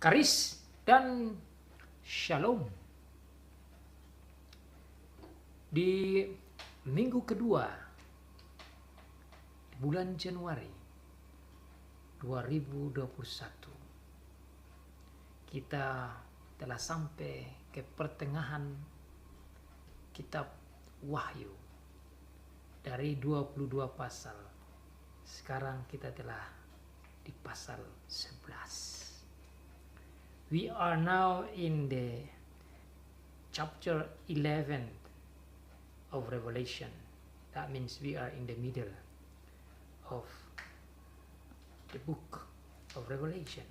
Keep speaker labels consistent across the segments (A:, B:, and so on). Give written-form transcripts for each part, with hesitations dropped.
A: Karis dan Shalom. Di minggu kedua bulan Januari 2021, kita telah sampai ke pertengahan kitab Wahyu. Dari 22 pasal, sekarang kita telah di pasal 11. We are now in the chapter 11 of Revelation. That means we are in the middle of the book of Revelation.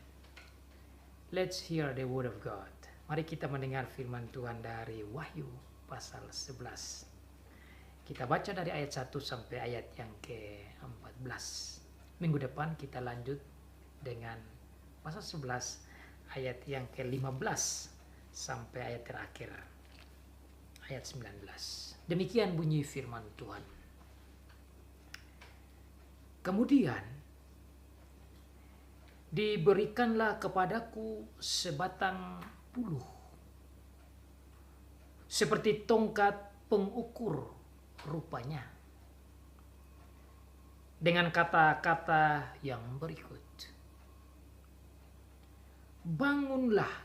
A: Let's hear the word of God. Mari kita mendengar firman Tuhan dari Wahyu pasal 11. Kita baca dari ayat 1 sampai ayat yang ke-14. Minggu depan kita lanjut dengan pasal 11 ayat yang ke-15 sampai ayat terakhir, ayat 19. Demikian bunyi firman Tuhan. Kemudian diberikanlah kepadaku sebatang buluh seperti tongkat pengukur rupanya, dengan kata-kata yang berikut: bangunlah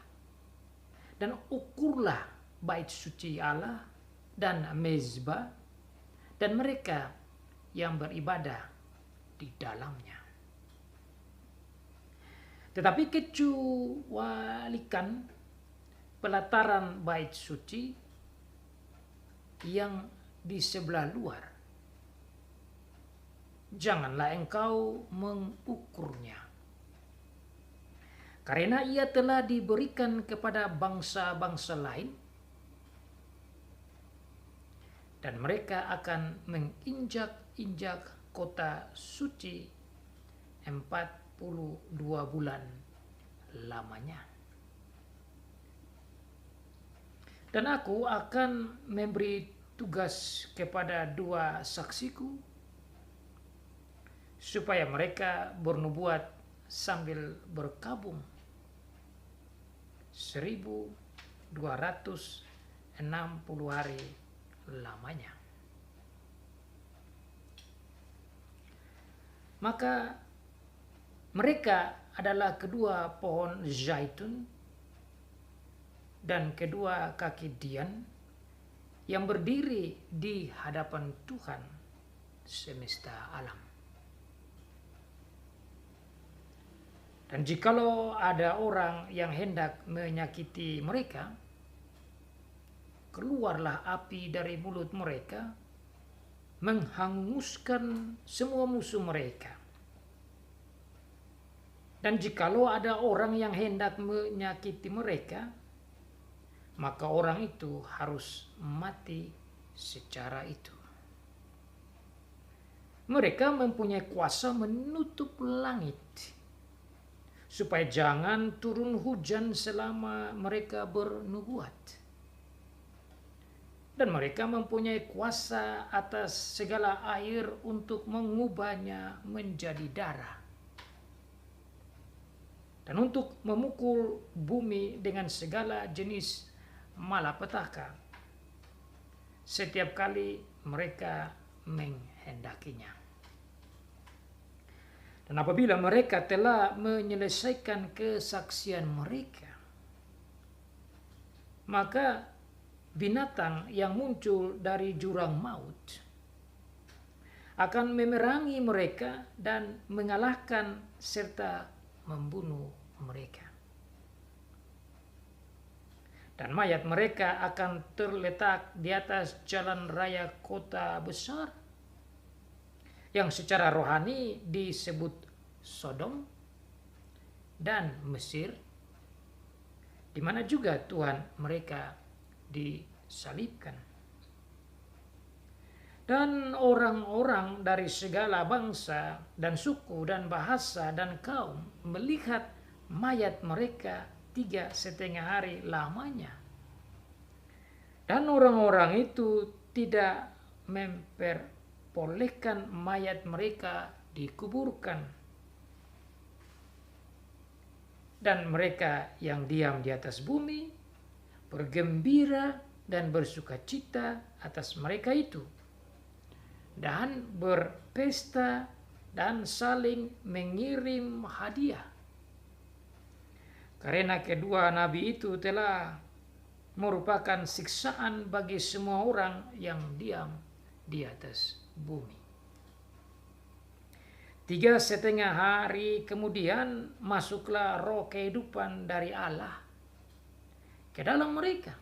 A: dan ukurlah bait suci Allah dan mezbah dan mereka yang beribadah di dalamnya. Tetapi kecualikan pelataran bait suci yang di sebelah luar, janganlah engkau mengukurnya, karena ia telah diberikan kepada bangsa-bangsa lain, dan mereka akan menginjak-injak kota suci 42 bulan lamanya. Dan aku akan memberi tugas kepada 2 saksiku, supaya mereka bernubuat sambil berkabung 1260 hari lamanya. Maka mereka adalah kedua pohon zaitun dan kedua kaki dian yang berdiri di hadapan Tuhan semesta alam. Dan jikalau ada orang yang hendak menyakiti mereka, keluarlah api dari mulut mereka, menghanguskan semua musuh mereka. Dan jikalau ada orang yang hendak menyakiti mereka, maka orang itu harus mati secara itu. Mereka mempunyai kuasa menutup langit, supaya jangan turun hujan selama mereka bernubuat. Dan mereka mempunyai kuasa atas segala air untuk mengubahnya menjadi darah, dan untuk memukul bumi dengan segala jenis malapetaka setiap kali mereka menghendakinya. Dan apabila mereka telah menyelesaikan kesaksian mereka, maka binatang yang muncul dari jurang maut akan memerangi mereka dan mengalahkan serta membunuh mereka. Dan mayat mereka akan terletak di atas jalan raya kota besar, yang secara rohani disebut Sodom dan Mesir, di mana juga Tuhan mereka disalibkan. Dan orang-orang dari segala bangsa dan suku dan bahasa dan kaum melihat mayat mereka 3,5 hari lamanya. Dan orang-orang itu tidak memperbolehkan mayat mereka dikuburkan. dan mereka yang diam di atas bumi bergembira dan bersukacita atas mereka itu, dan berpesta dan saling mengirim hadiah. Karena kedua nabi itu telah merupakan siksaan bagi semua orang yang diam di atas bumi. 3,5 hari kemudian masuklah roh kehidupan dari Allah ke dalam mereka,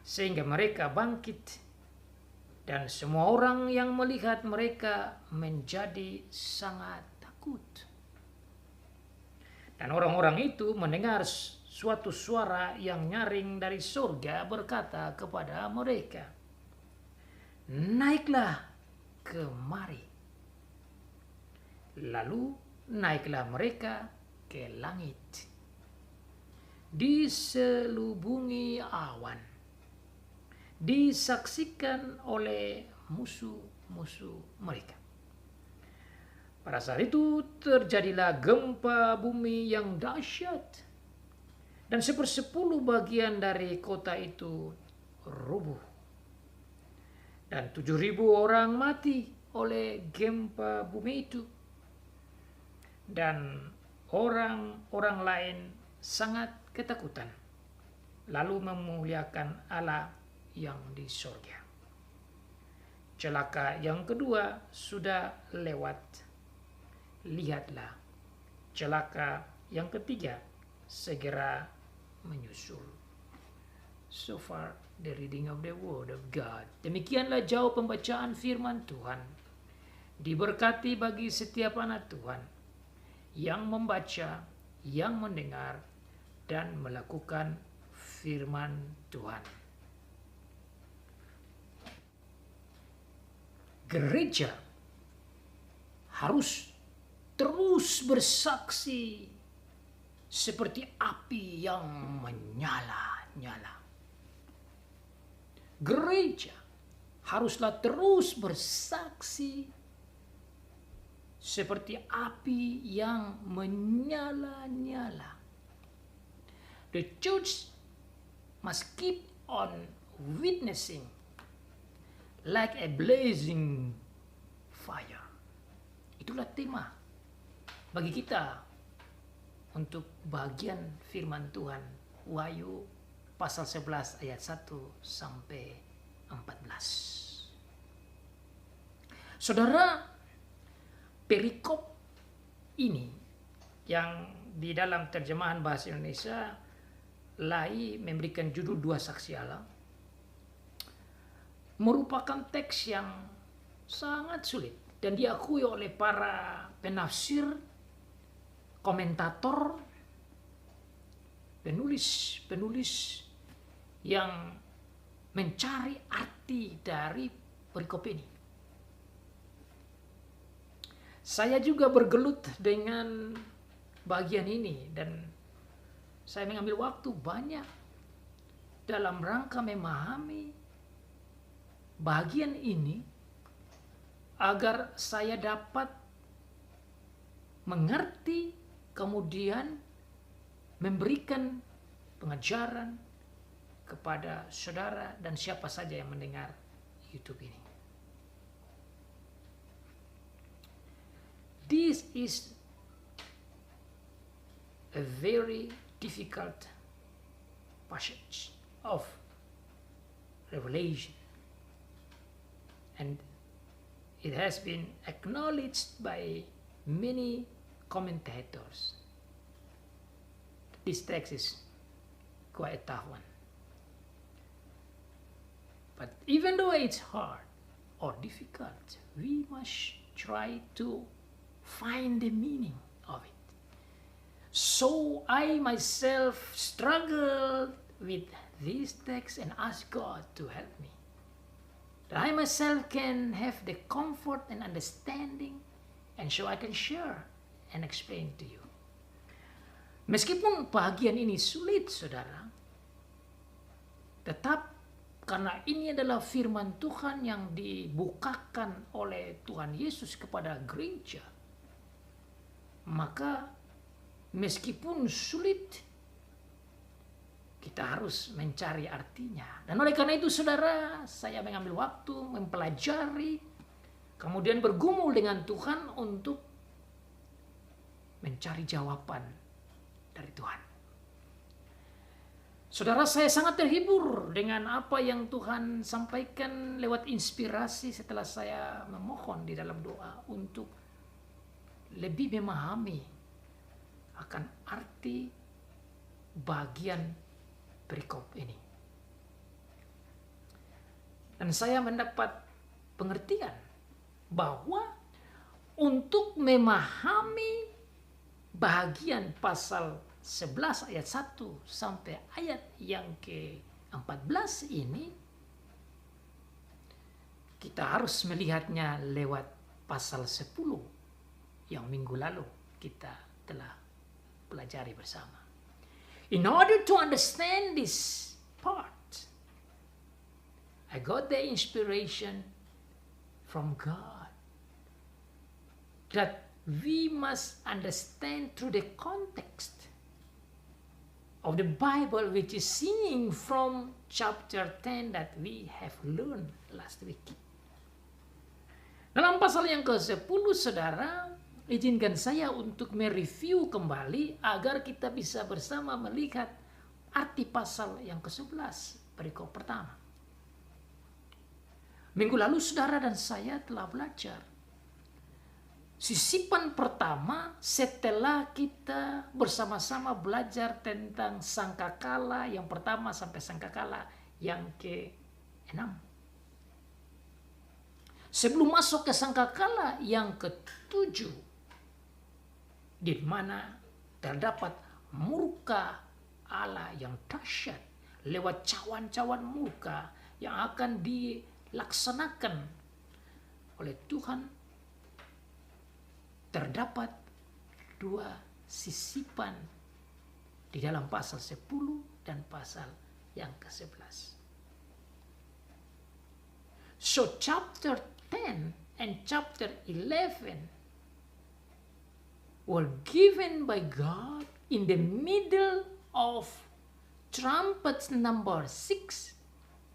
A: sehingga mereka bangkit, dan semua orang yang melihat mereka menjadi sangat takut. Dan orang-orang itu mendengar suatu suara yang nyaring dari surga berkata kepada mereka, "Naiklah kemari." Lalu naiklah mereka ke langit, diselubungi awan, disaksikan oleh musuh-musuh mereka. Pada saat itu terjadilah gempa bumi yang dahsyat, dan 1/10 bagian dari kota itu rubuh, dan 7.000 orang mati oleh gempa bumi itu. Dan orang-orang lain sangat ketakutan, lalu memuliakan Allah yang di sorga. Celaka yang kedua sudah lewat. Lihatlah, celaka yang ketiga segera menyusul. So far, the reading of the word of God. Demikianlah jauh pembacaan firman Tuhan. Diberkati bagi setiap anak Tuhan yang membaca, yang mendengar, dan melakukan firman Tuhan. Gereja harus terus bersaksi seperti api yang menyala-nyala. Gereja haruslah terus bersaksi seperti api yang menyala-nyala. The church must keep on witnessing like a blazing fire. Itulah tema bagi kita untuk bagian firman Tuhan Wahyu pasal 11 ayat 1 sampai 14. Saudara, perikop ini yang di dalam terjemahan bahasa Indonesia Lai memberikan judul 2 saksi Allah, merupakan teks yang sangat sulit dan diakui oleh para penafsir, komentator, penulis yang mencari arti dari perikop ini. Saya juga bergelut dengan bagian ini dan saya mengambil waktu banyak dalam rangka memahami bagian ini agar saya dapat mengerti, kemudian memberikan pengajaran kepada saudara dan siapa saja yang mendengar YouTube ini. This is a very difficult passage of Revelation, and it has been acknowledged by many commentators. This text is quite a tough one. But even though it's hard or difficult, we must try to find the meaning of it. So I myself struggled with this text and asked God to help me, that I myself can have the comfort and understanding, and so I can share and explain to you. Meskipun bagian ini sulit, saudara, tetap karena ini adalah firman Tuhan yang dibukakan oleh Tuhan Yesus kepada gereja, maka meskipun sulit, kita harus mencari artinya. Dan oleh karena itu saudara, saya mengambil waktu mempelajari, kemudian bergumul dengan Tuhan untuk mencari jawaban dari Tuhan. Saudara, saya sangat terhibur dengan apa yang Tuhan sampaikan lewat inspirasi setelah saya memohon di dalam doa untuk lebih memahami akan arti bagian perikop ini. Dan saya mendapat pengertian bahwa untuk memahami bagian pasal 11 ayat 1 sampai ayat yang ke-14 ini, kita harus melihatnya lewat pasal 10 yang minggu lalu kita telah pelajari bersama. In order to understand this part, I got the inspiration from God that we must understand through the context of the Bible, which is seen from chapter 10 that we have learned last week. Dalam pasal yang ke-10, saudara, izinkan saya untuk mereview kembali agar kita bisa bersama melihat arti pasal yang ke-11, perikop pertama. Minggu lalu saudara dan saya telah belajar sisipan pertama setelah kita bersama-sama belajar tentang sangkakala yang pertama sampai sangkakala yang ke-6. Sebelum masuk ke sangkakala yang ke-7, di mana terdapat murka Allah yang dahsyat lewat cawan-cawan murka yang akan dilaksanakan oleh Tuhan. Terdapat dua sisipan di dalam pasal 10 dan pasal yang ke-11. So chapter 10 and chapter 11 were given by God in the middle of trumpet number 6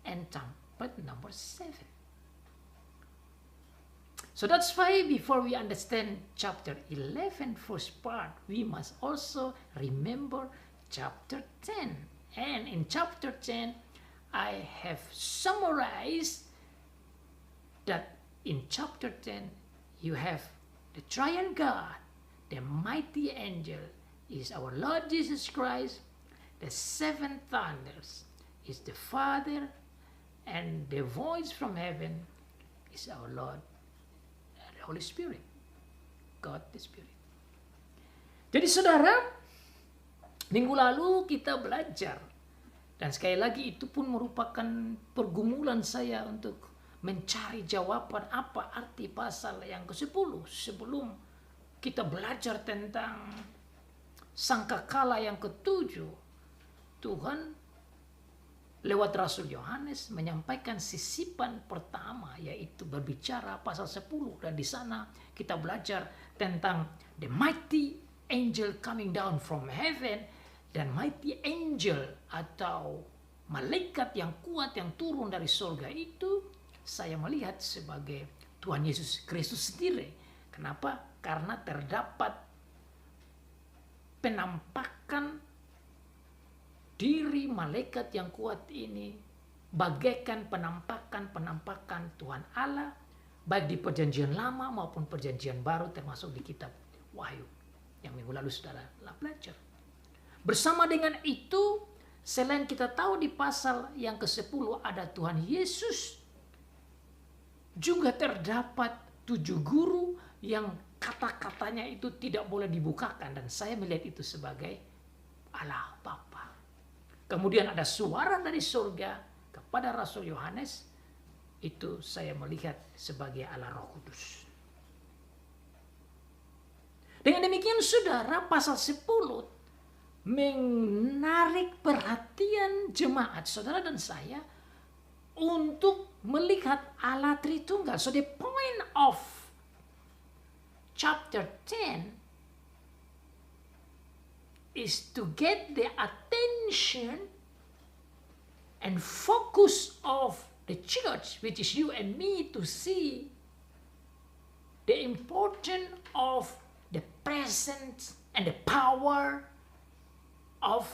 A: and trumpet number 7. So that's why before we understand chapter 11 first part, we must also remember chapter 10. And in chapter 10, I have summarized that in chapter 10, you have the triune God, the mighty angel is our Lord Jesus Christ, the seven thunders is the Father, and the voice from heaven is our Lord, Holy Spirit, God the Spirit. Jadi saudara, minggu lalu kita belajar, dan sekali lagi itu pun merupakan pergumulan saya untuk mencari jawaban apa arti pasal yang ke-10 sebelum kita belajar tentang sangkakala yang ke-7. Tuhan lewat Rasul Yohanes menyampaikan sisipan pertama, yaitu berbicara pasal 10, dan di sana kita belajar tentang the mighty angel coming down from heaven, dan mighty angel atau malaikat yang kuat yang turun dari surga itu saya melihat sebagai Tuhan Yesus Kristus sendiri. Kenapa? Karena terdapat penampakan diri malaikat yang kuat ini bagaikan penampakan Tuhan Allah baik di perjanjian lama maupun perjanjian baru, termasuk di kitab Wahyu yang minggu lalu saudara telah belajar. Bersama dengan itu, selain kita tahu di pasal yang ke-10 ada Tuhan Yesus, juga terdapat 7 guru yang kata-katanya itu tidak boleh dibukakan, dan saya melihat itu sebagai Allah Bapa. Kemudian ada suara dari surga kepada Rasul Yohanes, itu saya melihat sebagai Allah Roh Kudus. Dengan demikian saudara, pasal 10 menarik perhatian jemaat saudara dan saya untuk melihat Allah Tritunggal. So the point of chapter 10 is to get the attention and focus of the church, which is you and me, to see the importance of the presence and the power of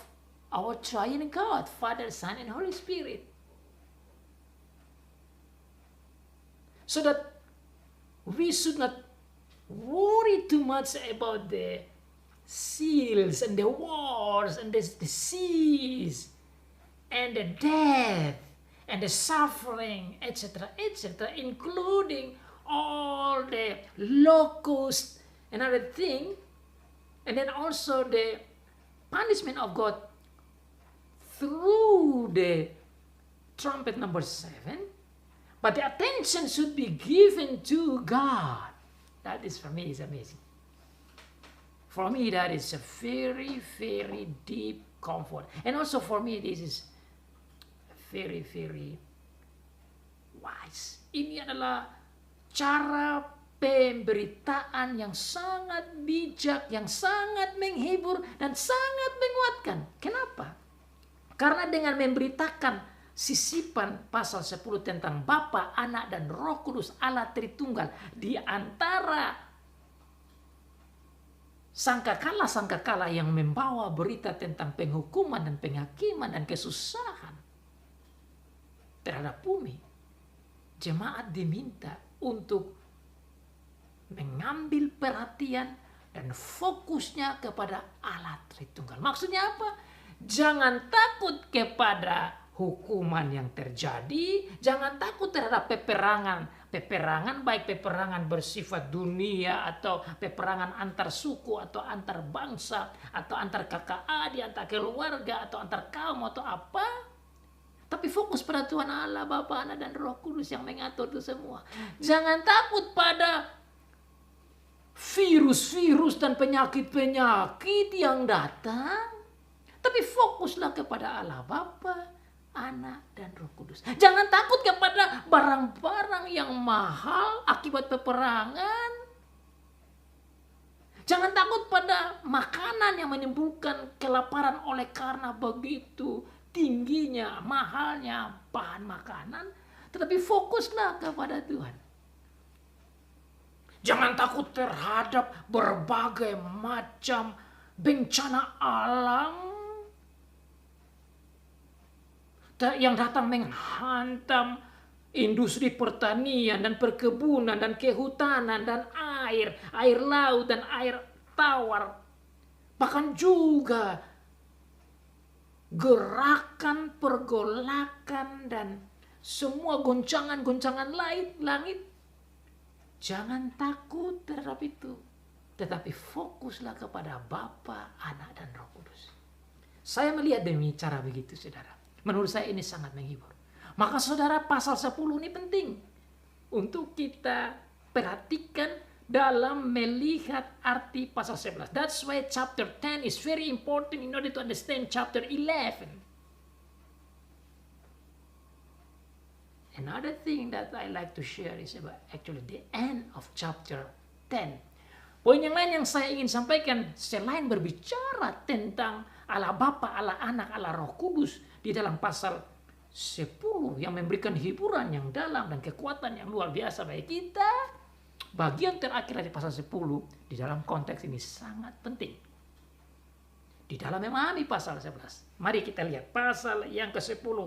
A: our triune God, Father, Son, and Holy Spirit. So that we should not worry too much about the seals and the wars and the seas and the death and the suffering, etc., etc., including all the locusts and other thing, and then also the punishment of God through the trumpet number 7. But the attention should be given to God. That is, for me, is amazing. For me, that is a very, very deep comfort. And also for me, this is very, very wise. Ini adalah cara pemberitaan yang sangat bijak, yang sangat menghibur, dan sangat menguatkan. Kenapa? Karena dengan memberitakan sisipan pasal 10 tentang Bapa, Anak, dan Roh Kudus Allah Tritunggal di antara sangkakala yang membawa berita tentang penghukuman dan penghakiman dan kesusahan terhadap bumi, jemaat diminta untuk mengambil perhatian dan fokusnya kepada Allah Tritunggal. Maksudnya apa? Jangan takut kepada hukuman yang terjadi, jangan takut terhadap peperangan baik peperangan bersifat dunia atau peperangan antar suku atau antar bangsa atau antar kakak adik, antar keluarga atau antar kaum atau apa. Tapi fokus pada Tuhan Allah, Bapa, Anak, dan Roh Kudus yang mengatur itu semua. Jangan takut pada virus-virus dan penyakit-penyakit yang datang, tapi fokuslah kepada Allah Bapa, Anak, dan Roh Kudus. Jangan takut kepada barang-barang yang mahal akibat peperangan. Jangan takut pada makanan yang menimbulkan kelaparan oleh karena begitu tingginya, mahalnya bahan makanan. Tetapi fokuslah kepada Tuhan. Jangan takut terhadap berbagai macam bencana alam yang datang menghantam industri pertanian dan perkebunan dan kehutanan dan air laut dan air tawar. Bahkan juga gerakan, pergolakan dan semua goncangan-goncangan langit. Jangan takut terhadap itu. Tetapi fokuslah kepada Bapa, Anak, dan Roh Kudus. Saya melihat demi cara begitu, saudara. Menurut saya ini sangat menghibur. Maka saudara, pasal 10 ini penting untuk kita perhatikan dalam melihat arti pasal 11. That's why chapter 10 is very important in order to understand chapter 11. Another thing that I like to share is about actually the end of chapter 10. Poin yang lain yang saya ingin sampaikan selain berbicara tentang Allah Bapa, Allah Anak, Allah Roh Kudus di dalam pasal 10 yang memberikan hiburan yang dalam dan kekuatan yang luar biasa bagi kita. Bagian terakhir dari pasal 10 di dalam konteks ini sangat penting. Di dalam memahami pasal 11. Mari kita lihat pasal yang ke-10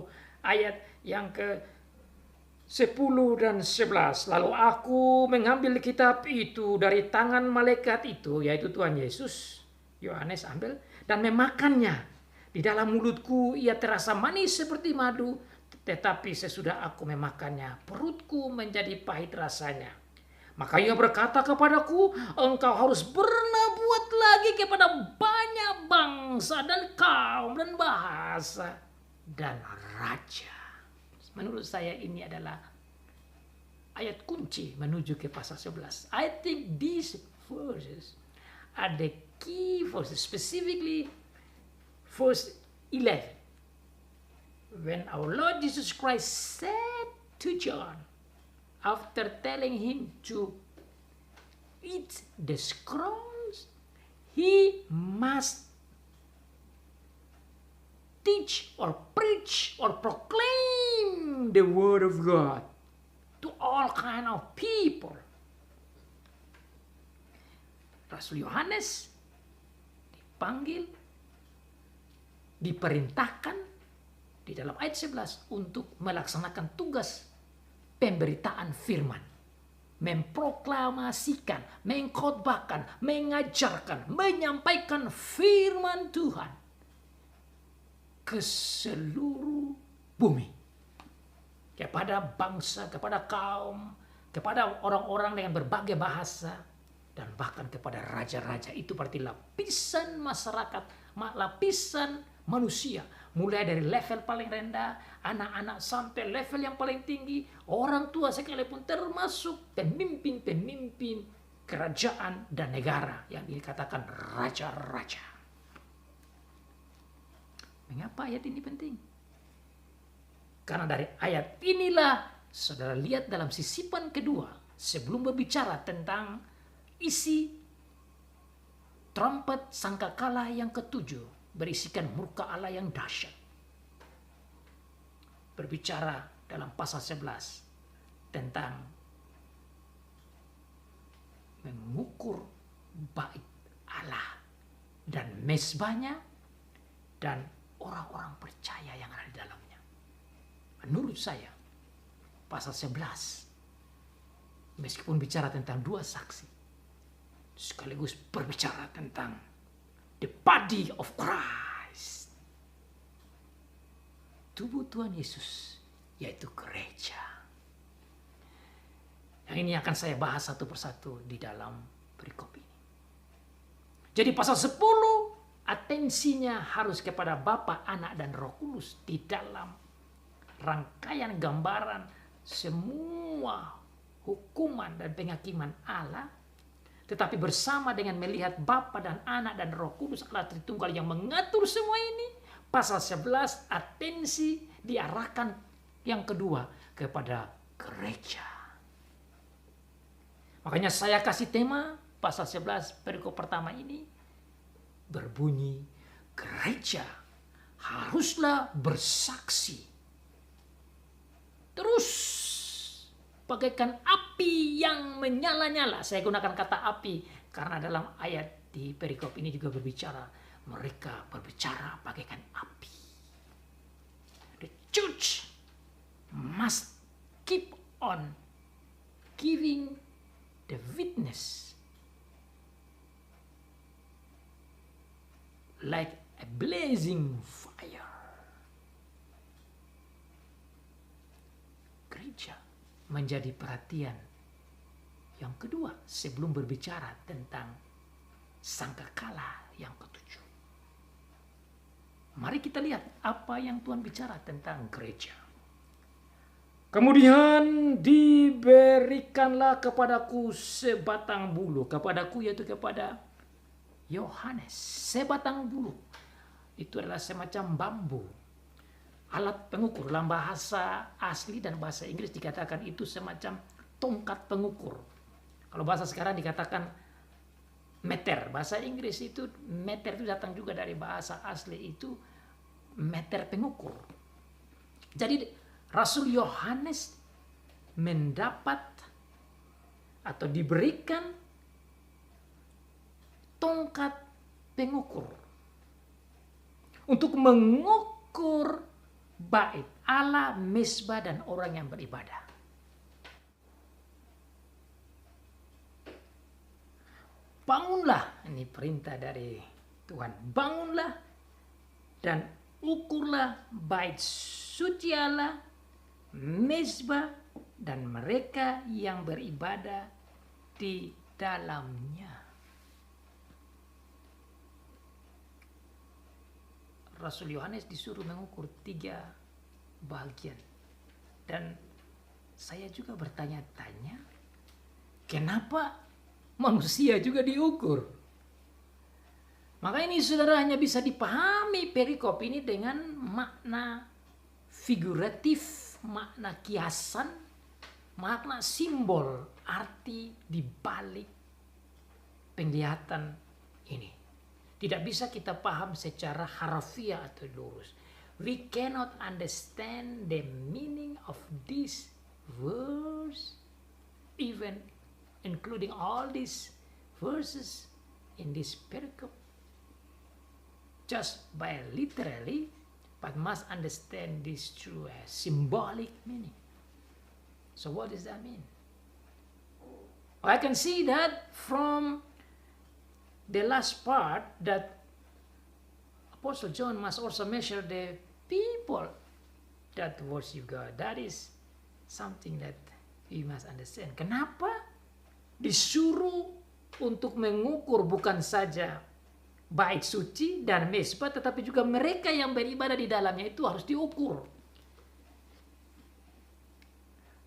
A: ayat yang ke-10 dan 11. Lalu aku mengambil kitab itu dari tangan malaikat itu, yaitu Tuhan Yesus. Yohanes ambil dan memakannya. Di dalam mulutku ia terasa manis seperti madu, tetapi sesudah aku memakannya, perutku menjadi pahit rasanya. Maka ia berkata kepadaku, engkau harus bernubuat lagi kepada banyak bangsa dan kaum dan bahasa dan raja. Menurut saya ini adalah ayat kunci menuju ke pasal 11. I think these verses are the key verses, specifically verse 11. When our Lord Jesus Christ said to John, after telling him to eat the scrolls, he must teach or preach or proclaim the word of God to all kind of people. Rasul Yohanes dipanggil, diperintahkan di dalam ayat 11 untuk melaksanakan tugas pemberitaan firman, memproklamasikan, mengkhotbahkan, mengajarkan, menyampaikan firman Tuhan ke seluruh bumi, kepada bangsa, kepada kaum, kepada orang-orang dengan berbagai bahasa, dan bahkan kepada raja-raja. Itu berarti lapisan masyarakat, lapisan manusia, mulai dari level paling rendah, anak-anak, sampai level yang paling tinggi, orang tua sekalipun, termasuk pemimpin-pemimpin kerajaan dan negara yang dikatakan raja-raja. Mengapa ayat ini penting? Karena dari ayat inilah saudara lihat dalam sisipan kedua, sebelum berbicara tentang isi trompet sangkakala yang ketujuh, berisikan murka Allah yang dahsyat. Berbicara dalam pasal 11 tentang mengukur bait Allah dan mezbahnya dan orang-orang percaya yang ada di dalamnya. Menurut saya, pasal 11 meskipun bicara tentang dua saksi, sekaligus berbicara tentang the body of Christ, tubuh Tuhan Yesus, yaitu gereja. Yang ini akan saya bahas satu persatu di dalam perikop ini. Jadi pasal 10 atensinya harus kepada Bapa, Anak, dan Roh Kudus di dalam rangkaian gambaran semua hukuman dan penghakiman Allah, tetapi bersama dengan melihat Bapa dan Anak dan Roh Kudus Allah Tritunggal yang mengatur semua ini. Pasal 11 atensi diarahkan yang kedua kepada gereja. Makanya saya kasih tema pasal 11 perikop pertama ini berbunyi, gereja haruslah bersaksi terus bagaikan api yang menyala-nyala. Saya gunakan kata api karena dalam ayat di perikop ini juga berbicara, mereka berbicara bagaikan api. The church must keep on giving the witness like a blazing fire. Gereja menjadi perhatian yang kedua sebelum berbicara tentang sangkakala yang ketujuh. Mari kita lihat apa yang Tuhan bicara tentang gereja. Kemudian diberikanlah kepadaku sebatang bulu, kepadaku yaitu kepada Yohanes, sebatang bulu. Itu adalah semacam bambu, alat pengukur. Dalam bahasa asli dan bahasa Inggris dikatakan itu semacam tongkat pengukur. Kalau bahasa sekarang dikatakan meter. Bahasa Inggris itu meter itu datang juga dari bahasa asli itu meter pengukur. Jadi Rasul Yohanes mendapat atau diberikan tongkat pengukur untuk mengukur bait Allah, mezbah, dan orang yang beribadah. Bangunlah, ini perintah dari Tuhan, bangunlah dan ukurlah bait suci Allah, mezbah, dan mereka yang beribadah di dalamnya. Rasul Yohanes disuruh mengukur 3 bagian. Dan saya juga bertanya-tanya, kenapa manusia juga diukur? Maka ini saudara hanya bisa dipahami perikop ini dengan makna figuratif, makna kiasan, makna simbol, arti di balik penglihatan ini. Tidak bisa kita paham secara harafiah atau lurus. we cannot understand the meaning of this verse, even including all these verses in this pericope, just by literally, but must understand this through a symbolic meaning. So what does that mean? I can see that from the last part that Apostle John must also measure the people that worship God. That is something that we must understand. Kenapa disuruh untuk mengukur bukan saja bait suci dan mezbah, tetapi juga mereka yang beribadah di dalamnya itu harus diukur.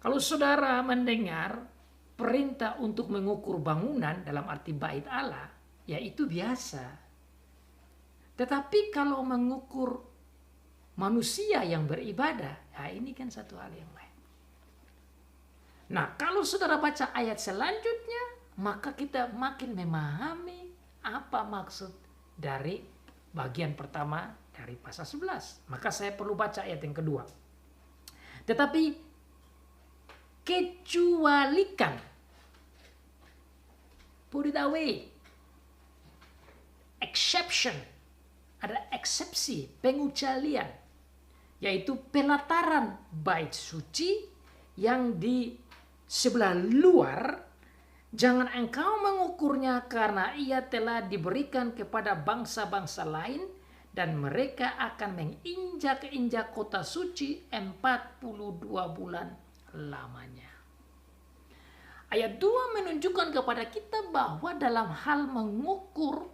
A: Kalau saudara mendengar perintah untuk mengukur bangunan dalam arti bait Allah, ya itu biasa. Tetapi kalau mengukur manusia yang beribadah, ya ini kan satu hal yang lain. Nah, kalau saudara baca ayat selanjutnya, maka kita makin memahami apa maksud dari bagian pertama dari pasal 11. Maka saya perlu baca ayat yang kedua. Tetapi kecualikan, put it away, exception, ada eksepsi, pengecualian, yaitu pelataran bait suci yang di sebelah luar. Jangan engkau mengukurnya, karena ia telah diberikan kepada bangsa-bangsa lain, dan mereka akan menginjak-injak kota suci 42 bulan lamanya. Ayat 2 menunjukkan kepada kita bahwa dalam hal mengukur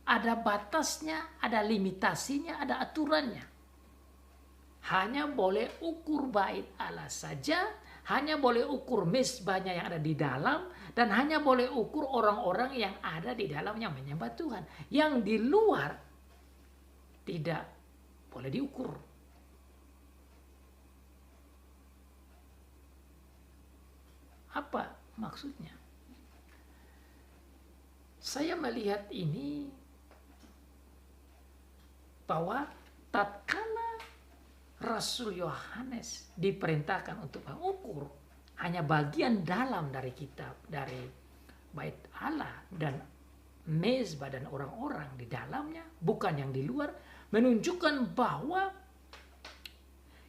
A: ada batasnya, ada limitasinya, ada aturannya. Hanya boleh ukur bait Allah saja, hanya boleh ukur mezbahnya yang ada di dalam, dan hanya boleh ukur orang-orang yang ada di dalam yang menyembah Tuhan. Yang di luar tidak boleh diukur. Apa maksudnya? Saya melihat ini bahwa tatkala Rasul Yohanes diperintahkan untuk mengukur hanya bagian dalam dari kitab, dari bait Allah dan mezbah dan orang-orang di dalamnya, bukan yang di luar, menunjukkan bahwa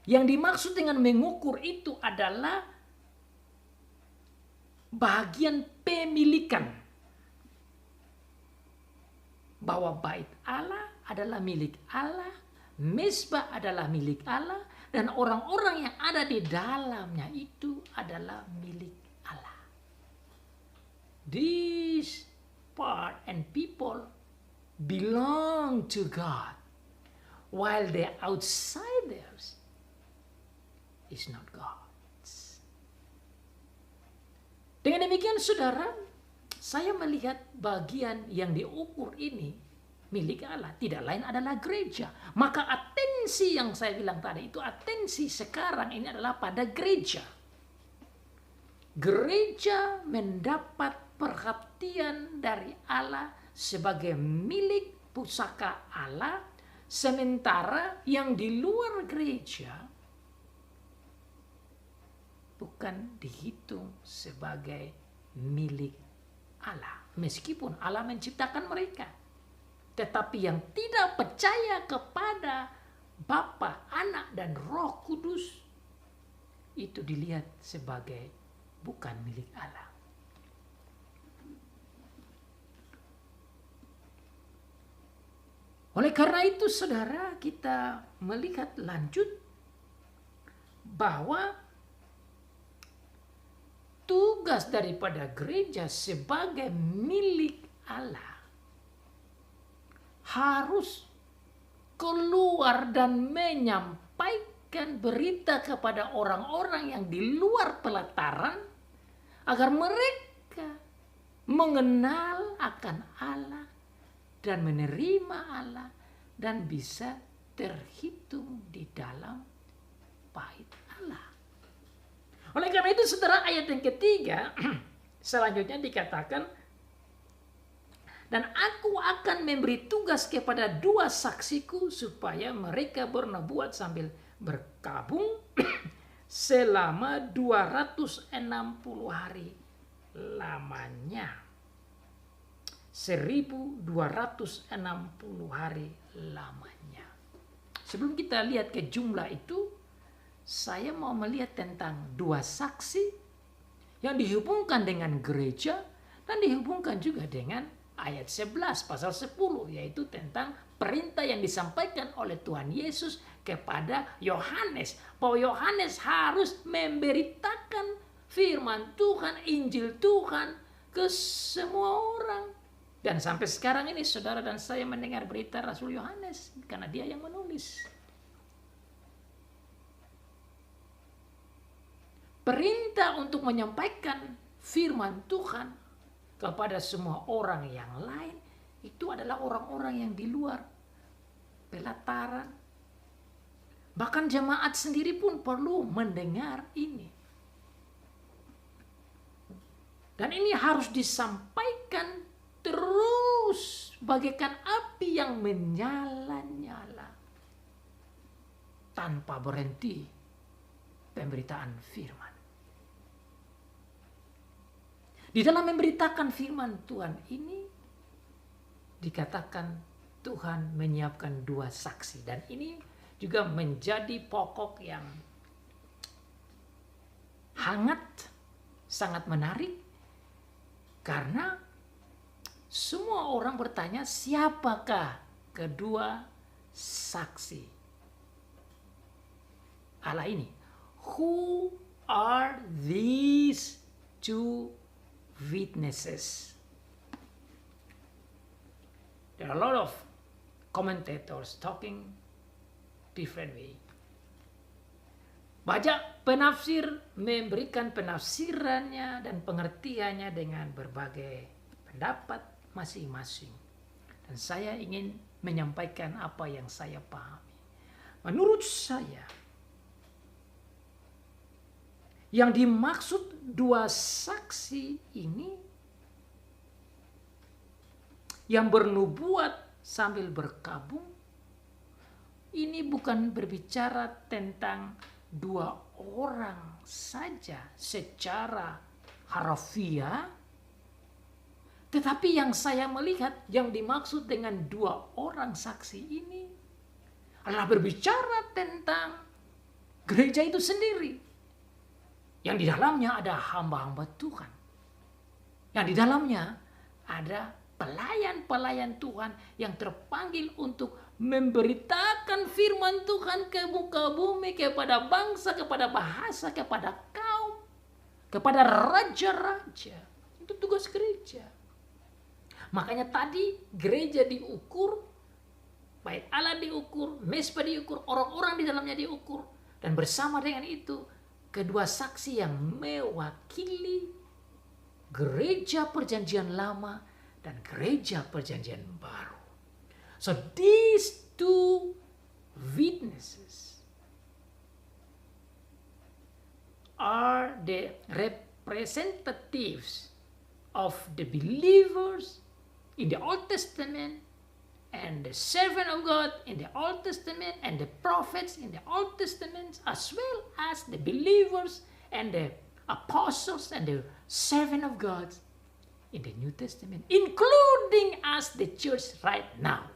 A: yang dimaksud dengan mengukur itu adalah bagian pemilikan, bahwa bait Allah adalah milik Allah, mezbah adalah milik Allah, dan orang-orang yang ada di dalamnya itu adalah milik Allah. This part and people belong to God, while the outsiders is not God. Dengan demikian saudara, saya melihat bagian yang diukur ini milik Allah, tidak lain adalah gereja. Maka atensi yang saya bilang tadi itu, atensi sekarang ini adalah pada gereja. Gereja mendapat perhatian dari Allah sebagai milik pusaka Allah, sementara yang di luar gereja bukan dihitung sebagai milik Allah. Meskipun Allah menciptakan mereka. Tetapi yang tidak percaya kepada Bapa, Anak, dan Roh Kudus, itu dilihat sebagai bukan milik Allah. Oleh karena itu saudara, kita melihat lanjut bahwa tugas daripada gereja sebagai milik Allah harus keluar dan menyampaikan berita kepada orang-orang yang di luar pelataran, agar mereka mengenal akan Allah dan menerima Allah dan bisa terhitung di dalam bait Allah. Oleh karena itu saudara, ayat yang ketiga selanjutnya dikatakan, Dan aku akan memberi tugas kepada 2 saksiku supaya mereka bernubuat sambil berkabung selama 260 hari lamanya. 1260 hari lamanya. Sebelum kita lihat ke jumlah itu, saya mau melihat tentang 2 saksi yang dihubungkan dengan gereja dan dihubungkan juga dengan ayat 11 pasal 10, yaitu tentang perintah yang disampaikan oleh Tuhan Yesus kepada Yohanes, bahwa Yohanes harus memberitakan firman Tuhan, Injil Tuhan ke semua orang. Dan sampai sekarang ini saudara dan saya mendengar berita Rasul Yohanes karena dia yang menulis. Perintah untuk menyampaikan firman Tuhan kepada semua orang yang lain itu adalah orang-orang yang di luar pelataran. Bahkan jemaat sendiri pun perlu mendengar ini. Dan ini harus disampaikan terus bagaikan api yang menyala-nyala tanpa berhenti pemberitaan firman. Di dalam memberitakan firman Tuhan ini dikatakan Tuhan menyiapkan 2 saksi, dan ini juga menjadi pokok yang hangat, sangat menarik, karena semua orang bertanya siapakah kedua saksi Allah ini? Who are these 2 witnesses? There are a lot of commentators talking different way. Banyak penafsir memberikan penafsirannya dan pengertiannya dengan berbagai pendapat masing-masing. Dan saya ingin menyampaikan apa yang saya pahami. Menurut saya, yang dimaksud 2 saksi ini yang bernubuat sambil berkabung, ini bukan berbicara tentang 2 orang saja secara harfiah, tetapi yang saya melihat yang dimaksud dengan 2 orang saksi ini adalah berbicara tentang gereja itu sendiri, yang di dalamnya ada hamba-hamba Tuhan, yang di dalamnya ada pelayan-pelayan Tuhan yang terpanggil untuk memberitakan firman Tuhan ke muka bumi, kepada bangsa, kepada bahasa, kepada kaum, kepada raja-raja. Itu tugas gereja. Makanya tadi gereja diukur, bait Allah diukur, mezbah diukur, orang-orang di dalamnya diukur. Dan bersama dengan itu, kedua saksi yang mewakili gereja perjanjian lama dan gereja perjanjian baru. So these 2 witnesses are the representatives of the believers in the Old Testament and the servant of God in the Old Testament and the prophets in the Old Testament, as well as the believers and the apostles and the servant of God in the New Testament, including us, the church right now.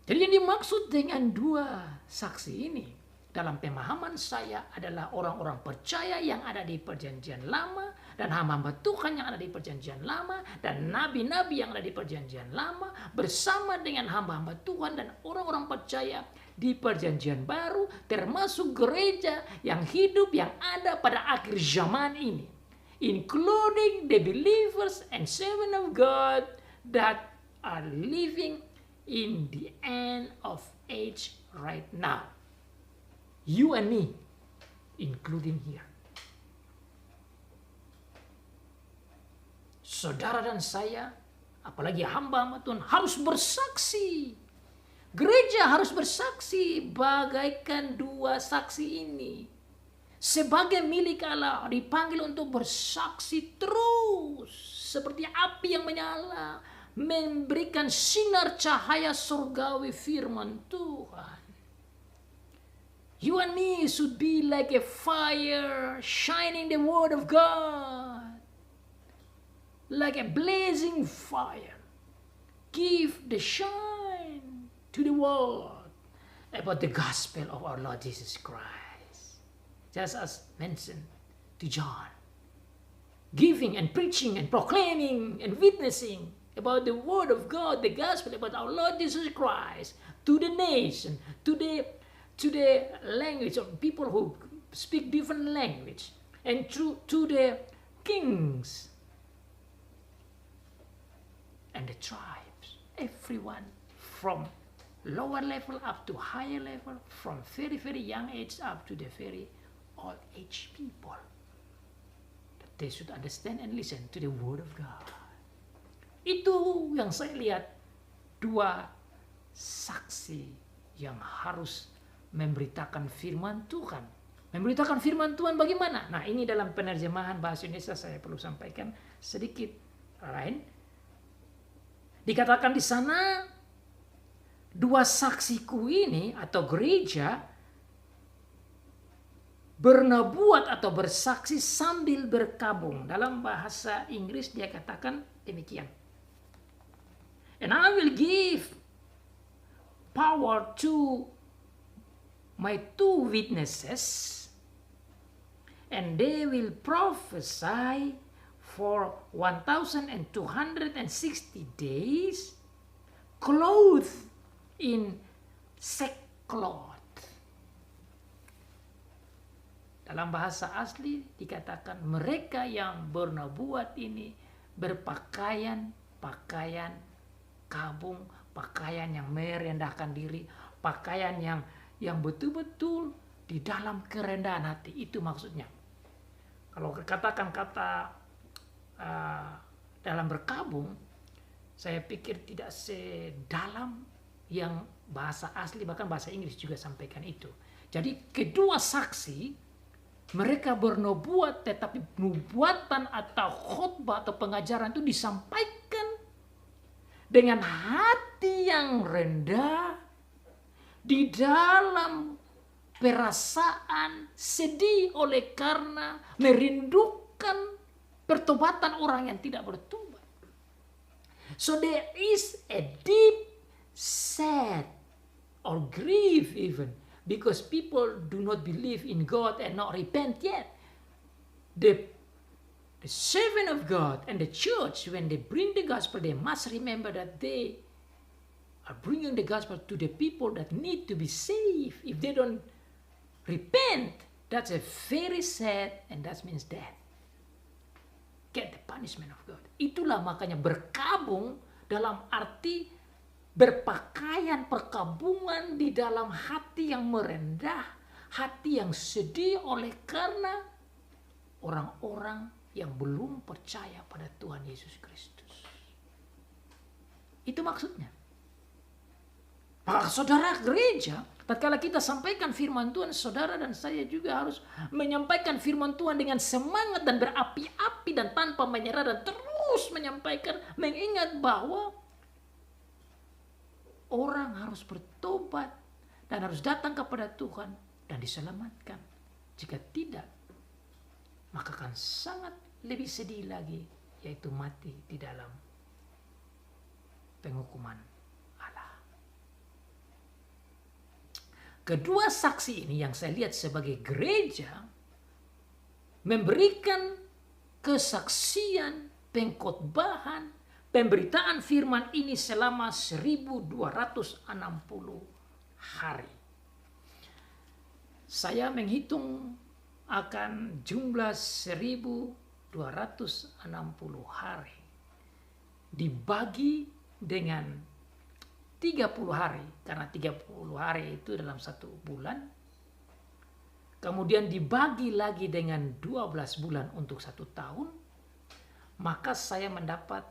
A: Jadi yang dimaksud dengan 2 saksi ini dalam pemahaman saya adalah orang-orang percaya yang ada di perjanjian lama dan hamba-hamba Tuhan yang ada di perjanjian lama dan nabi-nabi yang ada di perjanjian lama bersama dengan hamba-hamba Tuhan dan orang-orang percaya di perjanjian baru, termasuk gereja yang hidup yang ada pada akhir zaman ini, including the believers and servant of God that are living in the end of age right now. You and me, including here. Saudara dan saya, apalagi hamba-hamba Tuhan, harus bersaksi. Gereja harus bersaksi bagaikan 2 saksi ini. Sebagai milik Allah, dipanggil untuk bersaksi terus seperti api yang menyala, memberikan sinar cahaya surgawi firman Tuhan. You and me should be like a fire shining the word of God. Like a blazing fire. Give the shine to the world about the gospel of our Lord Jesus Christ. Just as mentioned to John. Giving and preaching and proclaiming and witnessing about the word of God, the gospel about our Lord Jesus Christ to the nation, to the language of people who speak different language, and to the kings and the tribes, everyone from lower level up to higher level, from very, very young age up to the very old age people. That they should understand and listen to the word of God. Itu yang saya lihat, dua saksi yang harus memberitakan firman Tuhan. Memberitakan firman Tuhan bagaimana? Nah, ini dalam penerjemahan bahasa Indonesia saya perlu sampaikan sedikit lain. Dikatakan di sana, dua saksiku ini atau gereja bernubuat atau bersaksi sambil berkabung. Dalam bahasa Inggris dia katakan demikian. And I will give power to my two witnesses, and they will prophesy for 1,260 days, clothed in sackcloth. Dalam bahasa asli dikatakan mereka yang bernubuat ini berpakaian pakaian kabung, pakaian yang merendahkan diri, pakaian yang betul-betul di dalam kerendahan hati. Itu maksudnya. Kalau katakan kata dalam berkabung, saya pikir tidak sedalam yang bahasa asli, bahkan bahasa Inggris juga sampaikan itu. Jadi kedua saksi, mereka bernubuat, tetapi nubuatan atau khotbah atau pengajaran itu disampaikan dengan hati yang rendah, di dalam perasaan sedih oleh karena merindukan pertobatan orang yang tidak bertobat. So there is a deep sad or grief even because people do not believe in God and not repent yet. The servant of God and the church, when they bring the gospel, they must remember that they are bringing the gospel to the people that need to be saved. If they don't repent, that's a very sad, and that means death. Get the punishment of God. Itulah makanya berkabung dalam arti berpakaian perkabungan di dalam hati yang merendah, hati yang sedih oleh karena orang-orang yang belum percaya pada Tuhan Yesus Kristus. Itu maksudnya. Maka saudara gereja, tatkala kita sampaikan firman Tuhan, saudara dan saya juga harus menyampaikan firman Tuhan dengan semangat dan berapi-api dan tanpa menyerah, dan terus menyampaikan, mengingat bahwa orang harus bertobat dan harus datang kepada Tuhan dan diselamatkan. Jika tidak, maka akan sangat lebih sedih lagi, yaitu mati di dalam penghukuman Allah. Kedua saksi ini yang saya lihat sebagai gereja memberikan kesaksian, pengkhotbahan, pemberitaan firman ini selama 1260 hari. Saya menghitung akan jumlah 1260 hari dibagi dengan 30 hari, karena 30 hari itu dalam satu bulan, kemudian dibagi lagi dengan 12 bulan untuk satu tahun, maka saya mendapat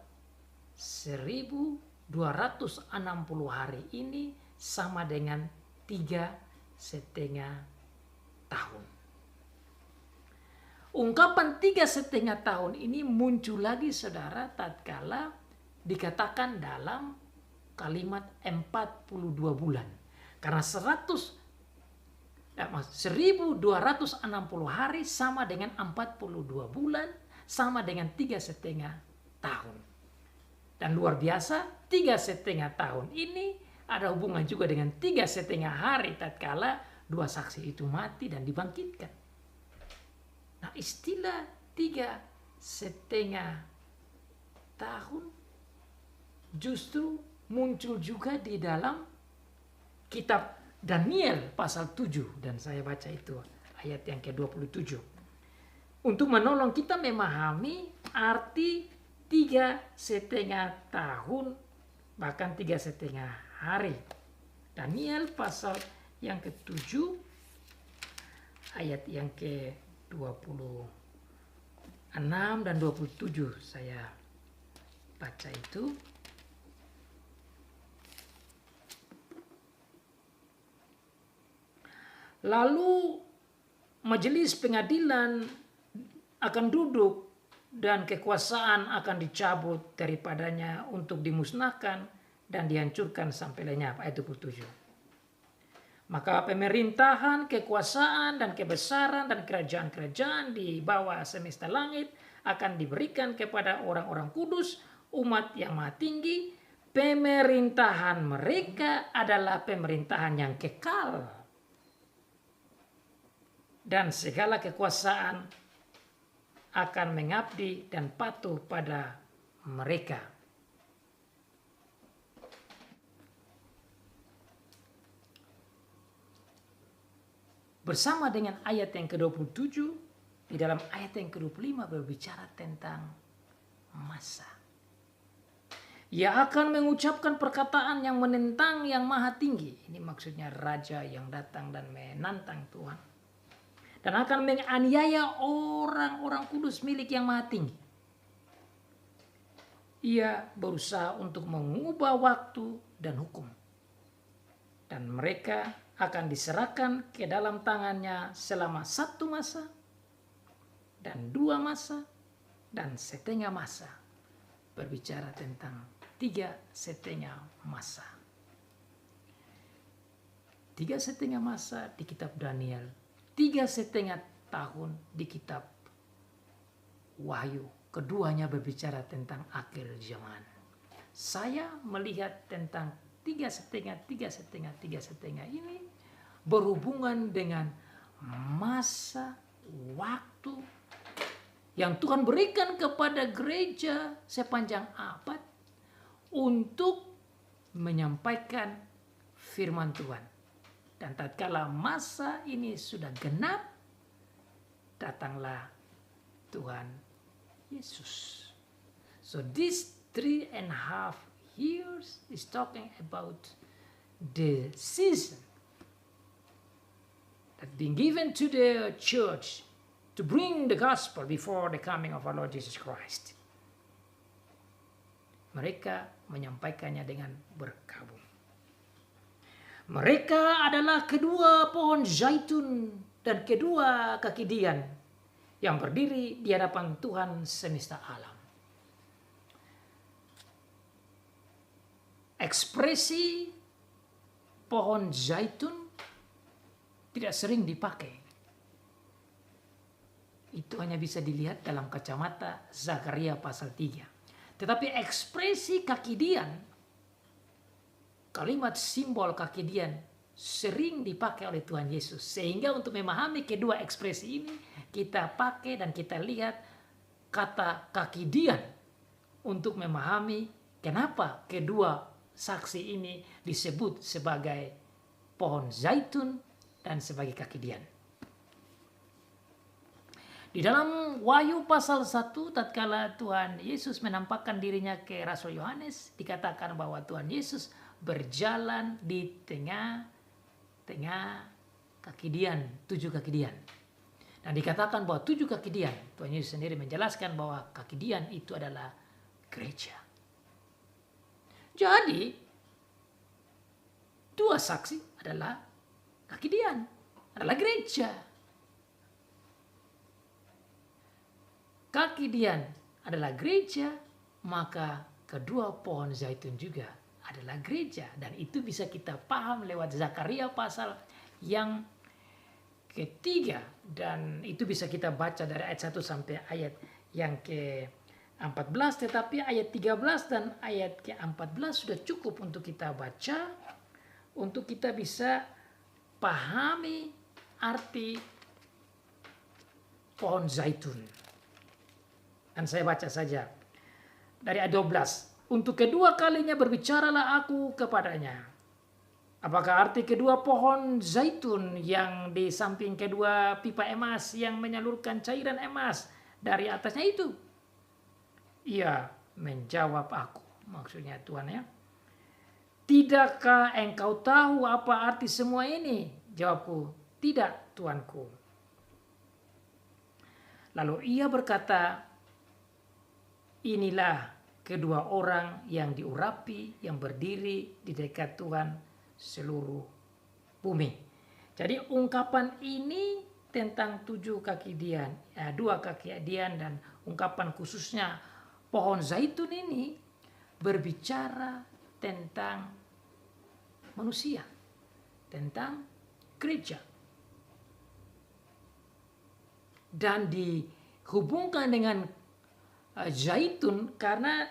A: 1260 hari ini sama dengan 3,5 tahun. Ungkapan 3,5 tahun ini muncul lagi saudara tatkala dikatakan dalam kalimat 42 bulan. Karena 1260 hari sama dengan 42 bulan, sama dengan 3,5 tahun. Dan luar biasa, 3,5 tahun ini ada hubungan juga dengan 3,5 hari tatkala dua saksi itu mati dan dibangkitkan. Nah, istilah 3,5 tahun justru muncul juga di dalam kitab Daniel pasal 7. Dan saya baca itu ayat yang ke-27. Untuk menolong kita memahami arti 3,5 tahun, bahkan 3,5 hari. Daniel pasal yang ke-7 ayat yang ke-26 dan 27 saya baca itu. Lalu majelis pengadilan akan duduk dan kekuasaan akan dicabut daripadanya untuk dimusnahkan dan dihancurkan sampai lenyap. Ayat 27. Maka pemerintahan, kekuasaan, dan kebesaran dan kerajaan-kerajaan di bawah semesta langit akan diberikan kepada orang-orang kudus, umat yang maha tinggi. Pemerintahan mereka adalah pemerintahan yang kekal. Dan segala kekuasaan akan mengabdi dan patuh pada mereka. Bersama dengan ayat yang ke-27, di dalam ayat yang ke-25 berbicara tentang masa. Ia akan mengucapkan perkataan yang menentang yang maha tinggi. Ini maksudnya raja yang datang dan menantang Tuhan. Dan akan menganiaya orang-orang kudus milik yang maha tinggi. Ia berusaha untuk mengubah waktu dan hukum. Dan mereka akan diserahkan ke dalam tangannya selama 1 masa, dan 2 masa, dan setengah masa. Berbicara tentang 3,5 masa. 3,5 masa di kitab Daniel. 3,5 tahun di kitab Wahyu. Keduanya berbicara tentang akhir zaman. Saya melihat tentang 3,5 ini berhubungan dengan masa waktu yang Tuhan berikan kepada gereja sepanjang abad untuk menyampaikan firman Tuhan. Dan tatkala masa ini sudah genap, datanglah Tuhan Yesus. So this 3.5 years is talking about the season that being given to the church to bring the gospel before the coming of our Lord Jesus Christ. Mereka menyampaikannya dengan berkabung. Mereka adalah kedua pohon zaitun dan kedua kaki dian yang berdiri di hadapan Tuhan semesta alam. Ekspresi pohon zaitun tidak sering dipakai. Itu hanya bisa dilihat dalam kacamata Zakaria pasal 3. Tetapi ekspresi kaki dian, kalimat simbol kaki dian sering dipakai oleh Tuhan Yesus. Sehingga untuk memahami kedua ekspresi ini, kita pakai dan kita lihat kata kaki dian untuk memahami kenapa kedua saksi ini disebut sebagai pohon zaitun dan sebagai kaki dian. Di dalam Wahyu pasal 1, tatkala Tuhan Yesus menampakkan dirinya ke Rasul Yohanes, dikatakan bahwa Tuhan Yesus berjalan di tengah kaki dian, 7 kaki dian. Dan dikatakan bahwa 7 kaki dian, Tuhan Yesus sendiri menjelaskan bahwa kaki dian itu adalah gereja. Jadi, 2 saksi adalah kaki dian, adalah gereja. kaki Dian adalah gereja, maka kedua pohon zaitun juga adalah gereja. Dan itu bisa kita paham lewat Zakaria pasal yang ketiga. Dan itu bisa kita baca dari ayat 1 sampai ayat yang ke-14. Tetapi ayat 13 dan ayat ke-14 sudah cukup untuk kita baca, untuk kita bisa pahami arti pohon zaitun. Dan saya baca saja dari ayat 12. Untuk kedua kalinya berbicaralah aku kepadanya. Apakah arti kedua pohon zaitun yang di samping kedua pipa emas yang menyalurkan cairan emas dari atasnya itu? Ia menjawab aku, maksudnya Tuhan ya. Tidakkah engkau tahu apa arti semua ini? Jawabku, tidak Tuanku. Lalu ia berkata, inilah kedua orang yang diurapi, yang berdiri di dekat Tuhan seluruh bumi. Jadi ungkapan ini tentang 7 kaki Dian, 2 kaki Dian, dan ungkapan khususnya pohon zaitun ini berbicara tentang manusia, tentang gereja. Dan dihubungkan dengan zaitun karena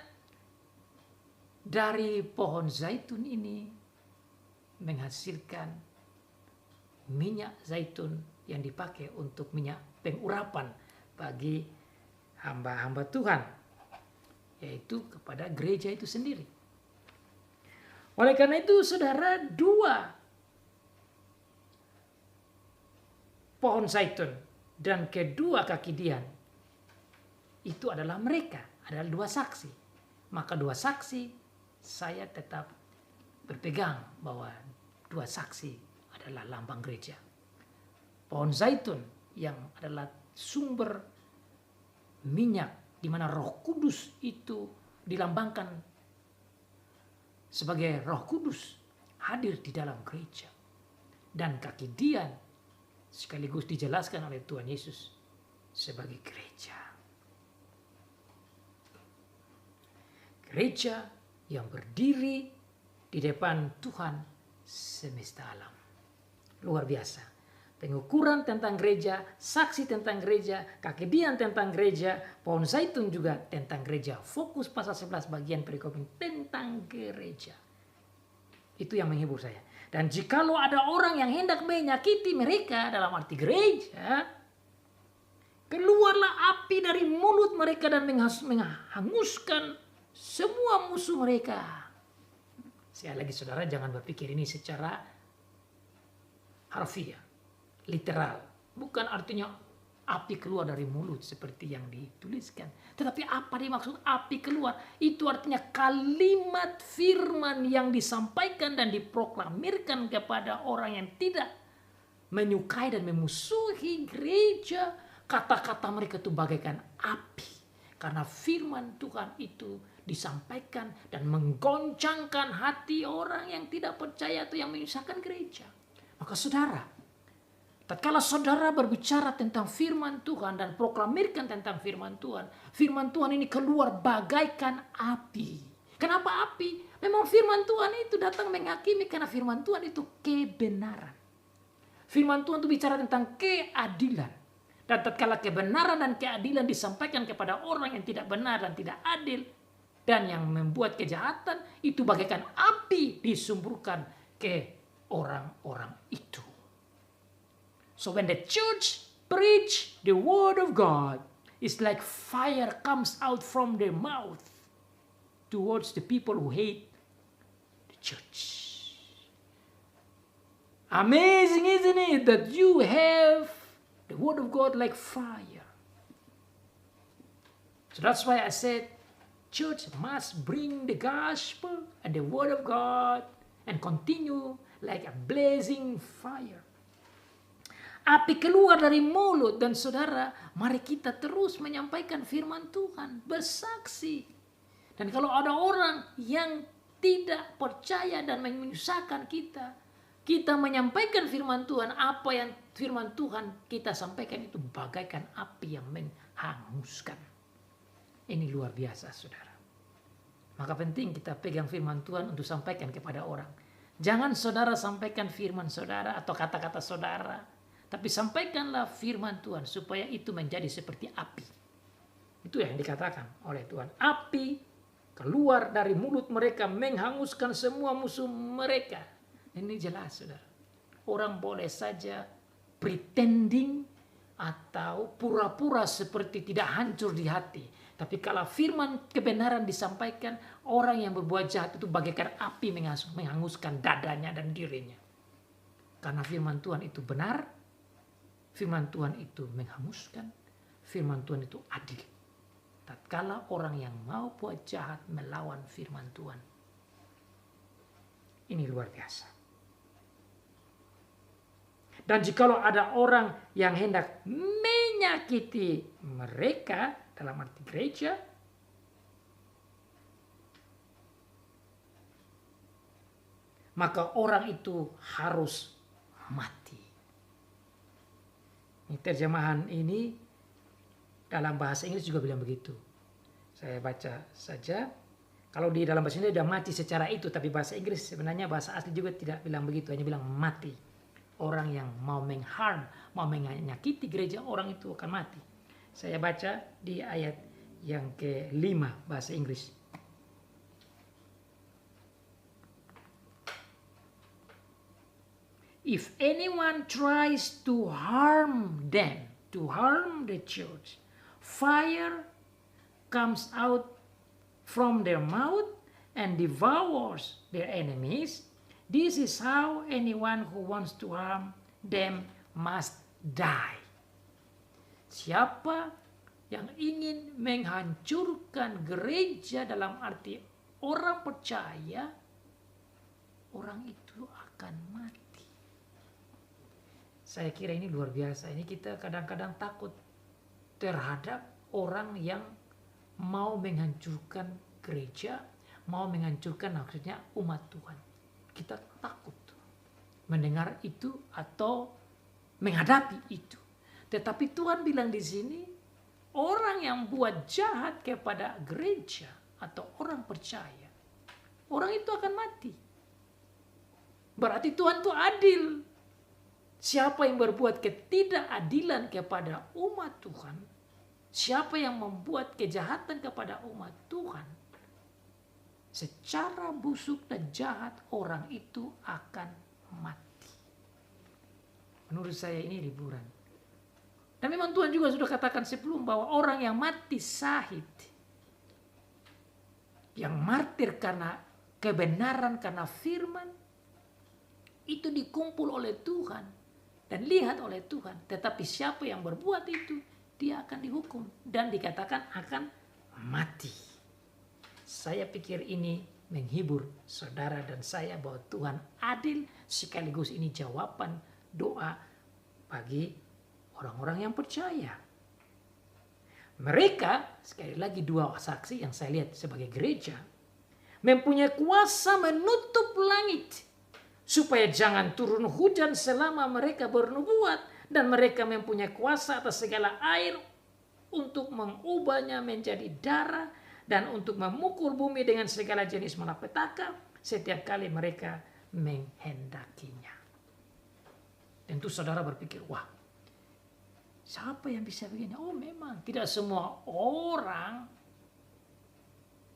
A: dari pohon zaitun ini menghasilkan minyak zaitun yang dipakai untuk minyak pengurapan bagi hamba-hamba Tuhan, yaitu kepada gereja itu sendiri. Oleh karena itu saudara, 2 pohon zaitun dan kedua kaki Dian itu adalah mereka, adalah 2 saksi. Maka 2 saksi saya tetap berpegang bahwa 2 saksi adalah lambang gereja. Pohon zaitun yang adalah sumber minyak di mana Roh Kudus itu dilambangkan sebagai Roh Kudus hadir di dalam gereja. Dan kaki Dian sekaligus dijelaskan oleh Tuhan Yesus sebagai gereja. Gereja yang berdiri di depan Tuhan semesta alam. Luar biasa. Pengukuran tentang gereja, saksi tentang gereja, kaki Dian tentang gereja, pohon zaitun juga tentang gereja. Fokus pasal 11 bagian perikop ini tentang gereja. Itu yang menghibur saya. Dan jikalau ada orang yang hendak menyakiti mereka dalam arti gereja, keluarlah api dari mulut mereka dan menghanguskan semua musuh mereka. Sekali lagi saudara, jangan berpikir ini secara harfiah, literal. Bukan artinya api keluar dari mulut seperti yang dituliskan. Tetapi apa dimaksud api keluar? Itu artinya kalimat firman yang disampaikan dan diproklamirkan kepada orang yang tidak menyukai dan memusuhi gereja. Kata-kata mereka itu bagaikan api. Karena firman Tuhan itu disampaikan dan menggoncangkan hati orang yang tidak percaya atau yang menyusahkan gereja. Maka saudara, tatkala saudara berbicara tentang firman Tuhan dan proklamirkan tentang firman Tuhan ini keluar bagaikan api. Kenapa api? Memang firman Tuhan itu datang menghakimi karena firman Tuhan itu kebenaran. Firman Tuhan itu bicara tentang keadilan. Dan tatkala kebenaran dan keadilan disampaikan kepada orang yang tidak benar dan tidak adil, dan yang membuat kejahatan, itu bagaikan api disumburkan ke orang-orang itu. So when the church preach the word of God, it's like fire comes out from their mouth towards the people who hate the church. Amazing, isn't it, that you have the word of God like fire. So that's why I said, church must bring the gospel and the word of God and continue like a blazing fire. Api keluar dari mulut, dan saudara, mari kita terus menyampaikan firman Tuhan, bersaksi. Dan kalau ada orang yang tidak percaya dan menyusahkan kita, kita menyampaikan firman Tuhan, apa yang firman Tuhan kita sampaikan itu bagaikan api yang menghanguskan. Ini luar biasa, saudara. Maka penting kita pegang firman Tuhan untuk sampaikan kepada orang. Jangan saudara sampaikan firman saudara atau kata-kata saudara, tapi sampaikanlah firman Tuhan supaya itu menjadi seperti api. Itu yang dikatakan oleh Tuhan. Api keluar dari mulut mereka menghanguskan semua musuh mereka. Ini jelas, saudara. Orang boleh saja pretending atau pura-pura seperti tidak hancur di hati. Tapi kalau firman kebenaran disampaikan, orang yang berbuat jahat itu bagaikan api menghanguskan dadanya dan dirinya. Karena firman Tuhan itu benar, firman Tuhan itu menghanguskan, firman Tuhan itu adil. Tatkala orang yang mau buat jahat melawan firman Tuhan. Ini luar biasa. Dan jikalau ada orang yang hendak menyakiti mereka, dalam arti gereja, maka orang itu harus mati. Ini terjemahan ini dalam bahasa Inggris juga bilang begitu. Saya baca saja. Kalau di dalam bahasa Inggris sudah mati secara itu, tapi bahasa Inggris sebenarnya bahasa asli juga tidak bilang begitu, hanya bilang mati. Orang yang mau mengharm, mau menyakiti gereja, orang itu akan mati. Saya baca di ayat yang ke-5 bahasa Inggris. If anyone tries to harm them, to harm the church, fire comes out from their mouth and devours their enemies. This is how anyone who wants to harm them must die. Siapa yang ingin menghancurkan gereja dalam arti orang percaya, orang itu akan mati. Saya kira ini luar biasa. Ini kita kadang-kadang takut terhadap orang yang mau menghancurkan gereja, mau menghancurkan maksudnya umat Tuhan. Kita takut mendengar itu atau menghadapi itu. Tetapi Tuhan bilang di sini, orang yang buat jahat kepada gereja atau orang percaya, orang itu akan mati. Berarti Tuhan itu adil. Siapa yang berbuat ketidakadilan kepada umat Tuhan, siapa yang membuat kejahatan kepada umat Tuhan, secara busuk dan jahat orang itu akan mati. Menurut saya ini liburan. Dan memang Tuhan juga sudah katakan sebelum bahwa orang yang mati syahid, yang martir karena kebenaran, karena firman, itu dikumpul oleh Tuhan dan lihat oleh Tuhan. Tetapi siapa yang berbuat itu, dia akan dihukum dan dikatakan akan mati. Saya pikir ini menghibur saudara dan saya bahwa Tuhan adil, sekaligus ini jawaban doa bagi orang-orang yang percaya. Mereka, sekali lagi dua saksi yang saya lihat sebagai gereja, mempunyai kuasa menutup langit supaya jangan turun hujan selama mereka bernubuat, dan mereka mempunyai kuasa atas segala air untuk mengubahnya menjadi darah dan untuk memukul bumi dengan segala jenis malapetaka setiap kali mereka menghendakinya. Tentu saudara berpikir, wah, siapa yang bisa begini? Oh, memang tidak semua orang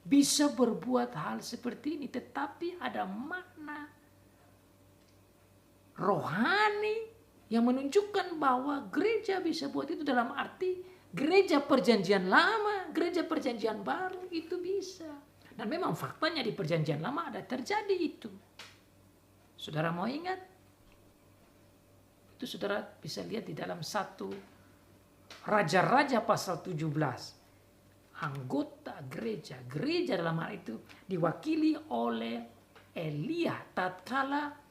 A: bisa berbuat hal seperti ini, tetapi ada makna rohani yang menunjukkan bahwa gereja bisa buat itu, dalam arti gereja perjanjian lama, gereja perjanjian baru itu bisa. Dan memang faktanya di perjanjian lama ada terjadi itu. Saudara mau ingat? Itu saudara bisa lihat di dalam 1 Raja-Raja pasal 17. Anggota gereja dalam hal itu diwakili oleh Elia tatkala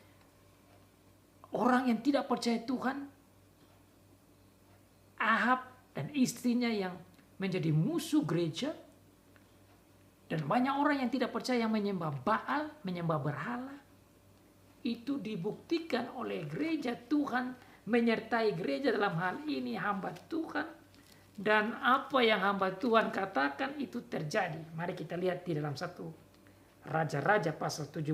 A: orang yang tidak percaya Tuhan, Ahab dan istrinya yang menjadi musuh gereja, dan banyak orang yang tidak percaya yang menyembah Baal, menyembah berhala, itu dibuktikan oleh gereja Tuhan menyertai gereja dalam hal ini hamba Tuhan, Dan apa yang hamba Tuhan katakan itu terjadi. Mari kita lihat di dalam 1 Raja-Raja pasal 17.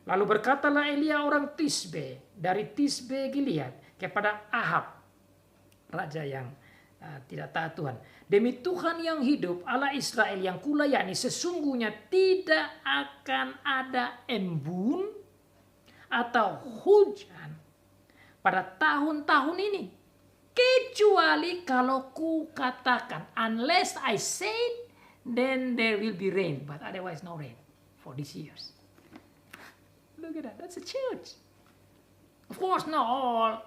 A: Lalu berkatalah Elia orang Tisbe dari Tisbe Gilead kepada Ahab, raja yang tidak taat Tuhan. Demi Tuhan yang hidup, Allah Israel yang kulayani, sesungguhnya tidak akan ada embun atau hujan pada tahun-tahun ini, kecuali kalau ku katakan, unless I say, then there will be rain, but otherwise no rain for these years. Look at that, that's a church. Of course, not all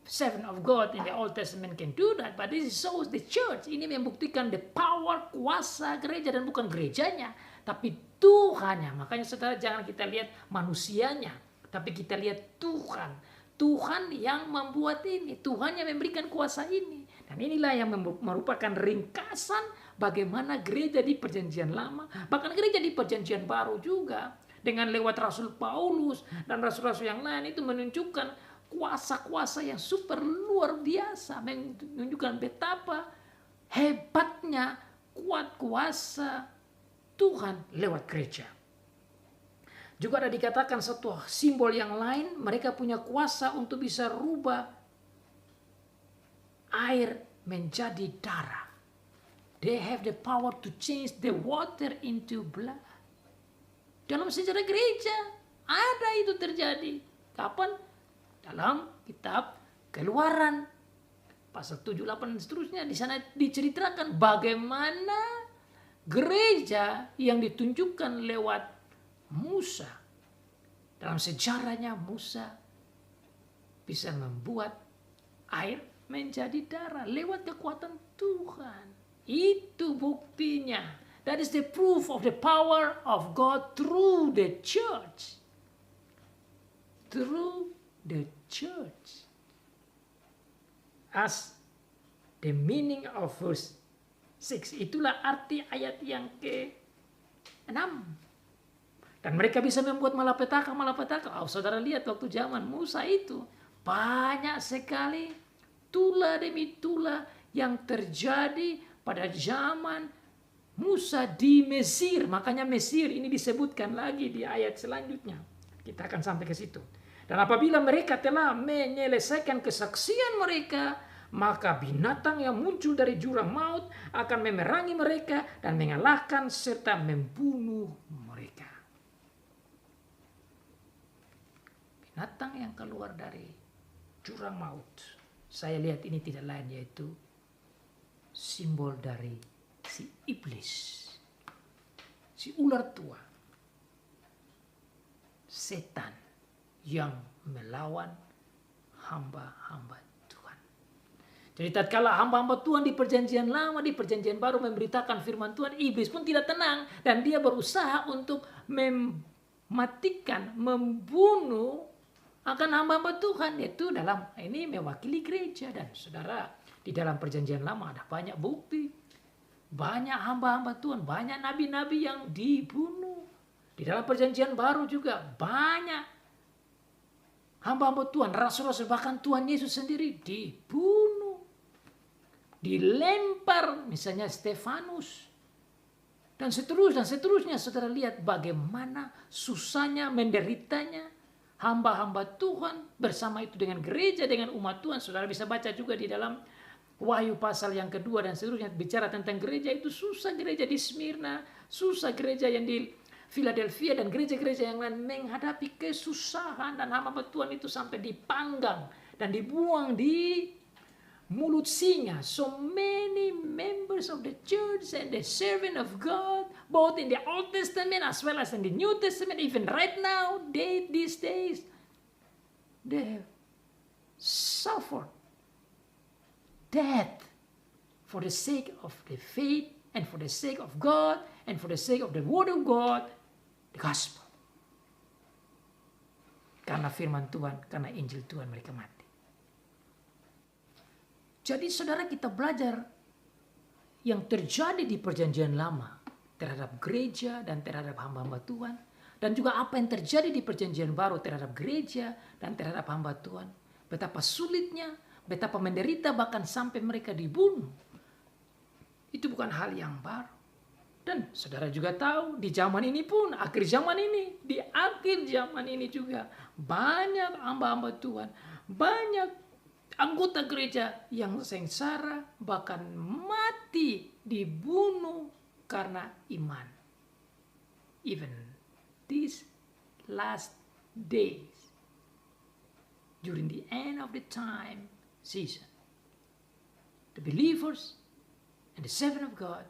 A: servant of God in the Old Testament can do that, but this shows the church. Ini membuktikan the power, kuasa gereja, dan bukan gerejanya, tapi Tuhannya. Makanya saudara, jangan kita lihat manusianya, tapi kita lihat Tuhan. Tuhan yang membuat ini, Tuhan yang memberikan kuasa ini. Dan inilah yang merupakan ringkasan bagaimana gereja di Perjanjian Lama, bahkan gereja di Perjanjian Baru juga, dengan lewat Rasul Paulus dan rasul-rasul yang lain, itu menunjukkan kuasa-kuasa yang super luar biasa, menunjukkan betapa hebatnya kuat kuasa Tuhan lewat gereja. Juga ada dikatakan satu simbol yang lain, mereka punya kuasa untuk bisa rubah air menjadi darah. They have the power to change the water into blood. Dalam sejarah gereja ada itu terjadi. Kapan? Dalam kitab Keluaran pasal 7, 8 dan seterusnya, di sana diceritakan bagaimana gereja yang ditunjukkan lewat Musa. Dalam sejarahnya Musa bisa membuat air menjadi darah lewat kekuatan Tuhan. Itu buktinya. That is the proof of the power of God through the church. Through the church. As the meaning of verse 6. Itulah arti ayat yang ke-6. Dan mereka bisa membuat malapetaka. Oh, saudara lihat waktu zaman Musa itu, banyak sekali tula demi tula yang terjadi pada zaman Musa di Mesir. Makanya Mesir ini disebutkan lagi di ayat selanjutnya. Kita akan sampai ke situ. Dan apabila mereka telah menyelesaikan kesaksian mereka, maka binatang yang muncul dari jurang maut akan memerangi mereka dan mengalahkan serta membunuh mereka. Binatang yang keluar dari jurang maut, saya lihat ini tidak lain yaitu simbol dari si iblis, si ular tua, setan yang melawan hamba-hamba Tuhan. Jadi tatkala hamba-hamba Tuhan di Perjanjian Lama, di Perjanjian Baru memberitakan firman Tuhan, iblis pun tidak tenang dan dia berusaha untuk mematikan, membunuh akan hamba-hamba Tuhan. Itu dalam ini mewakili gereja. Dan saudara, di dalam Perjanjian Lama ada banyak bukti, banyak hamba-hamba Tuhan, banyak nabi-nabi yang dibunuh. Di dalam Perjanjian Baru juga banyak hamba-hamba Tuhan, rasul-rasul, bahkan Tuhan Yesus sendiri dibunuh, dilempar, misalnya Stefanus, dan seterusnya. Saudara lihat bagaimana susahnya, menderitanya hamba-hamba Tuhan bersama itu dengan gereja, dengan umat Tuhan. Saudara bisa baca juga di dalam Wahyu pasal yang kedua dan seterusnya, bicara tentang gereja itu susah, gereja di Smyrna, susah gereja yang di Philadelphia dan gereja-gereja yang lain menghadapi kesusahan, dan hamba Tuhan itu sampai dipanggang dan dibuang di mulut singa. So many members of the church and the servant of God, both in the Old Testament as well as in the New Testament, even right now, these days, they have suffered death for the sake of the faith and for the sake of God and for the sake of the word of God, the gospel. Karena firman Tuhan, karena Injil Tuhan mereka mati. Jadi saudara, kita belajar yang terjadi di Perjanjian Lama terhadap gereja dan terhadap hamba-hamba Tuhan, dan juga apa yang terjadi di Perjanjian Baru terhadap gereja dan terhadap hamba Tuhan. Betapa sulitnya, betapa menderita bahkan sampai mereka dibunuh. Itu bukan hal yang baru. Dan saudara juga tahu di zaman ini pun, akhir zaman ini, di akhir zaman ini juga banyak hamba-hamba Tuhan, banyak anggota gereja yang sengsara bahkan mati dibunuh karena iman. Even these last days, during the end of the time season, the believers and the servant of God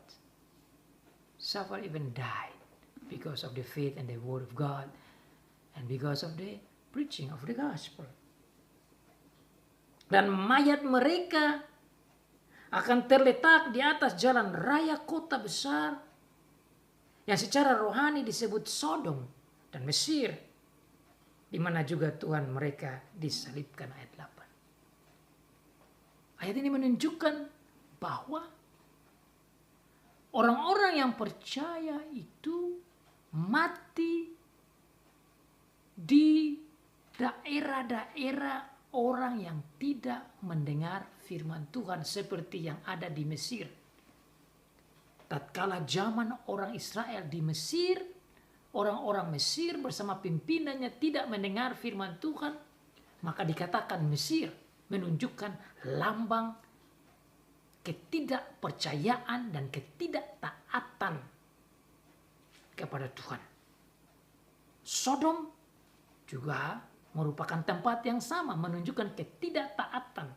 A: suffer, even died, because of the faith and the word of God and because of the preaching of the gospel. Dan mayat mereka akan terletak di atas jalan raya kota besar yang secara rohani disebut Sodom dan Mesir, di mana juga Tuhan mereka disalibkan. Ayat 8. Ayat ini menunjukkan bahwa orang-orang yang percaya itu mati di daerah-daerah orang yang tidak mendengar firman Tuhan seperti yang ada di Mesir. Tatkala zaman orang Israel di Mesir, orang-orang Mesir bersama pimpinannya tidak mendengar firman Tuhan, maka dikatakan Mesir menunjukkan lambang ketidakpercayaan dan ketidaktaatan kepada Tuhan. Sodom juga merupakan tempat yang sama, menunjukkan ketidaktaatan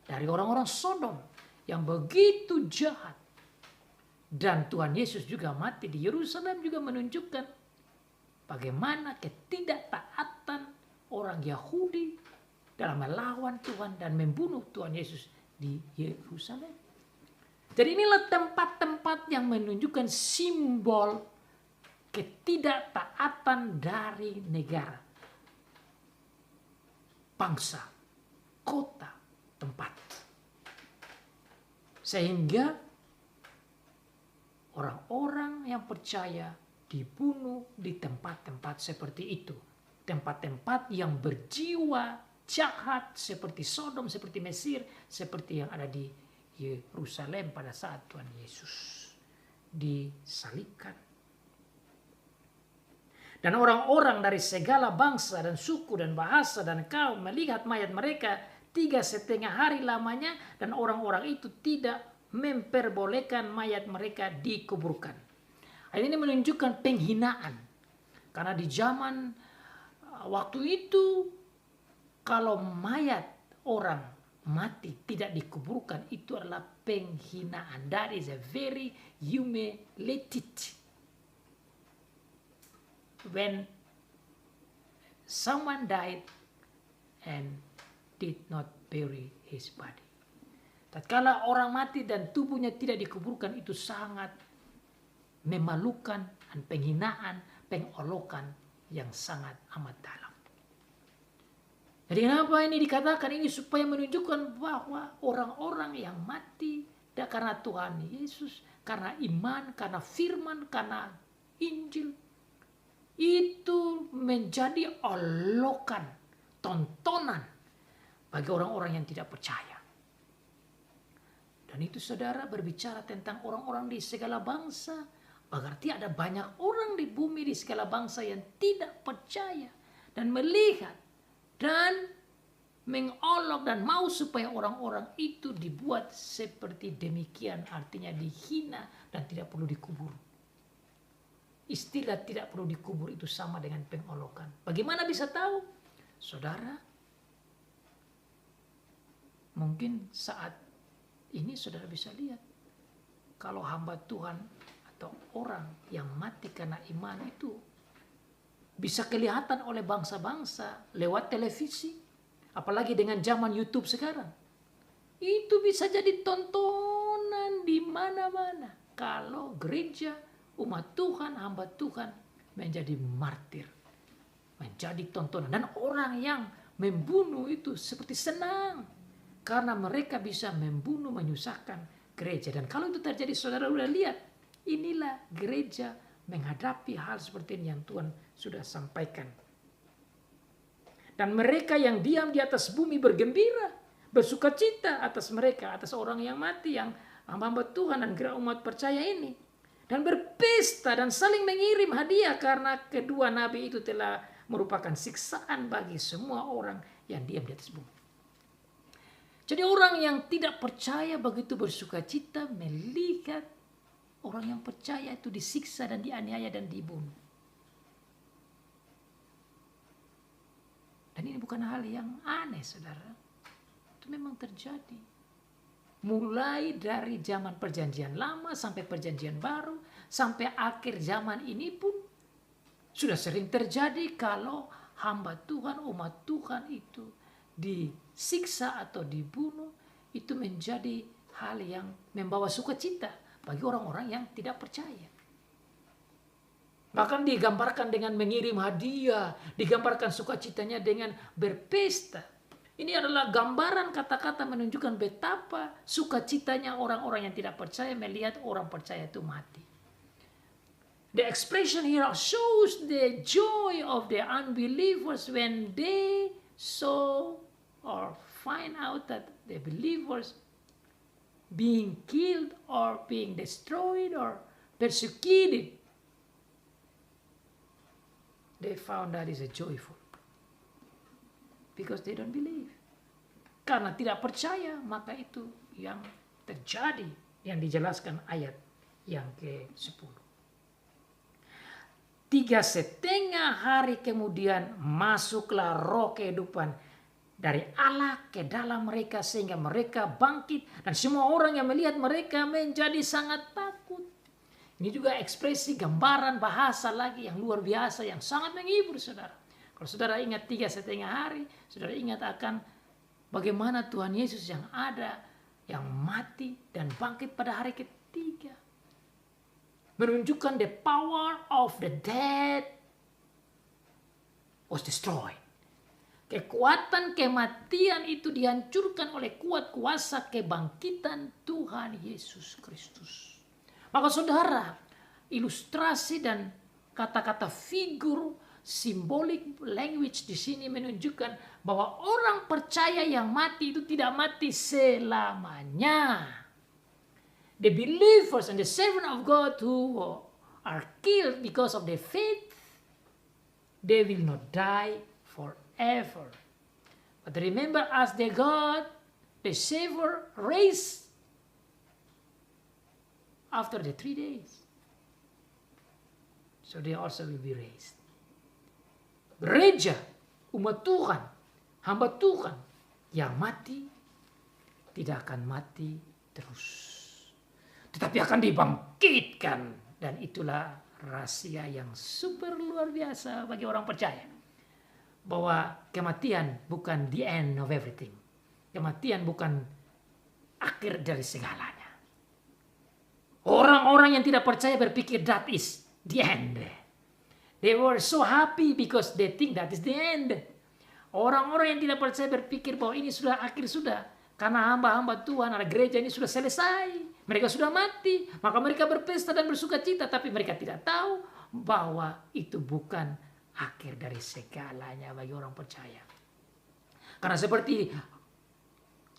A: dari orang-orang Sodom yang begitu jahat. Dan Tuhan Yesus juga mati di Yerusalem, juga menunjukkan bagaimana ketidaktaatan orang Yahudi dalam melawan Tuhan dan membunuh Tuhan Yesus di Yerusalem. Jadi inilah tempat-tempat yang menunjukkan simbol ketidaktaatan dari negara, bangsa, kota, tempat. Sehingga orang-orang yang percaya dibunuh di tempat-tempat seperti itu. Tempat-tempat yang berjiwa jahat seperti Sodom, seperti Mesir, seperti yang ada di Yerusalem pada saat Tuhan Yesus disalibkan. Dan orang-orang dari segala bangsa dan suku dan bahasa dan kaum melihat mayat mereka 3,5 hari lamanya, dan orang-orang itu tidak memperbolehkan mayat mereka dikuburkan. Ini menunjukkan penghinaan. Karena di zaman waktu itu, kalau mayat orang mati tidak dikuburkan, itu adalah penghinaan. That is a very humiliated. When someone died and did not bury his body. Tatkala orang mati dan tubuhnya tidak dikuburkan, itu sangat memalukan dan penghinaan, pengolokan yang sangat amat dalam. Jadi kenapa ini dikatakan ini? Supaya menunjukkan bahwa orang-orang yang mati tidak karena Tuhan Yesus, karena iman, karena firman, karena Injil, itu menjadi olokan, tontonan bagi orang-orang yang tidak percaya. Dan itu saudara berbicara tentang orang-orang di segala bangsa. Berarti ada banyak orang di bumi di segala bangsa yang tidak percaya dan melihat dan mengolok dan mau supaya orang-orang itu dibuat seperti demikian, artinya dihina dan tidak perlu dikubur. Istilah tidak perlu dikubur itu sama dengan pengolokan. Bagaimana bisa tahu? Saudara, mungkin saat ini saudara bisa lihat, kalau hamba Tuhan atau orang yang mati karena iman itu bisa kelihatan oleh bangsa-bangsa lewat televisi, apalagi dengan zaman YouTube sekarang. Itu bisa jadi tontonan di mana-mana kalau gereja, umat Tuhan, hamba Tuhan menjadi martir, menjadi tontonan. Dan orang yang membunuh itu seperti senang karena mereka bisa membunuh, menyusahkan gereja. Dan kalau itu terjadi, saudara udah lihat, inilah gereja menghadapi hal seperti ini yang Tuhan sudah sampaikan. Dan mereka yang diam di atas bumi bergembira bersukacita atas mereka, atas orang yang mati, yang hamba-hamba Tuhan dan gerak umat percaya ini. Dan berpesta dan saling mengirim hadiah karena kedua nabi itu telah merupakan siksaan bagi semua orang yang diam di atas bumi. Jadi orang yang tidak percaya begitu bersukacita melihat orang yang percaya itu disiksa dan dianiaya dan dibunuh. Dan ini bukan hal yang aneh, saudara. Itu memang terjadi. Mulai dari zaman perjanjian lama sampai perjanjian baru, sampai akhir zaman ini pun sudah sering terjadi kalau hamba Tuhan, umat Tuhan itu disiksa atau dibunuh, itu menjadi hal yang membawa sukacita bagi orang-orang yang tidak percaya. Bahkan digambarkan dengan mengirim hadiah, digambarkan sukacitanya dengan berpesta. Ini adalah gambaran kata-kata menunjukkan betapa sukacitanya orang-orang yang tidak percaya melihat orang percaya itu mati. The expression here shows the joy of the unbelievers when they saw or find out that the believers being killed or being destroyed or persecuted. They found that is a joyful. Because they don't believe. Karena tidak percaya, maka itu yang terjadi, yang dijelaskan ayat yang ke-10. 3,5 hari kemudian masuklah roh kehidupan dari Allah ke dalam mereka sehingga mereka bangkit. Dan semua orang yang melihat mereka menjadi sangat takut. Ini juga ekspresi gambaran bahasa lagi yang luar biasa, yang sangat menghibur, saudara. Kalau saudara ingat 3,5 hari, saudara ingat akan bagaimana Tuhan Yesus yang ada, yang mati dan bangkit pada hari ketiga. Menunjukkan the power of the dead was destroyed. Kekuatan kematian itu dihancurkan oleh kuat kuasa kebangkitan Tuhan Yesus Kristus. Maka saudara, ilustrasi dan kata-kata figur symbolic language di sini menunjukkan bahwa orang percaya yang mati itu tidak mati selamanya. The believers and the servant of God who are killed because of their faith, they will not die forever. But remember, as the God, the Savior raised after the 3 days, so they also will be raised. Gereja, umat Tuhan, hamba Tuhan yang mati tidak akan mati terus, tetapi akan dibangkitkan. Dan itulah rahasia yang super luar biasa bagi orang percaya, bahwa kematian bukan the end of everything. Kematian bukan akhir dari segalanya. Orang-orang yang tidak percaya berpikir that is the end. They were so happy because they think that is the end. Orang-orang yang tidak percaya berpikir bahwa ini sudah akhir sudah. Karena hamba-hamba Tuhan, ada gereja ini sudah selesai. Mereka sudah mati. Maka mereka berpesta dan bersuka cita. Tapi mereka tidak tahu bahwa itu bukan akhir dari segalanya bagi orang percaya. Karena seperti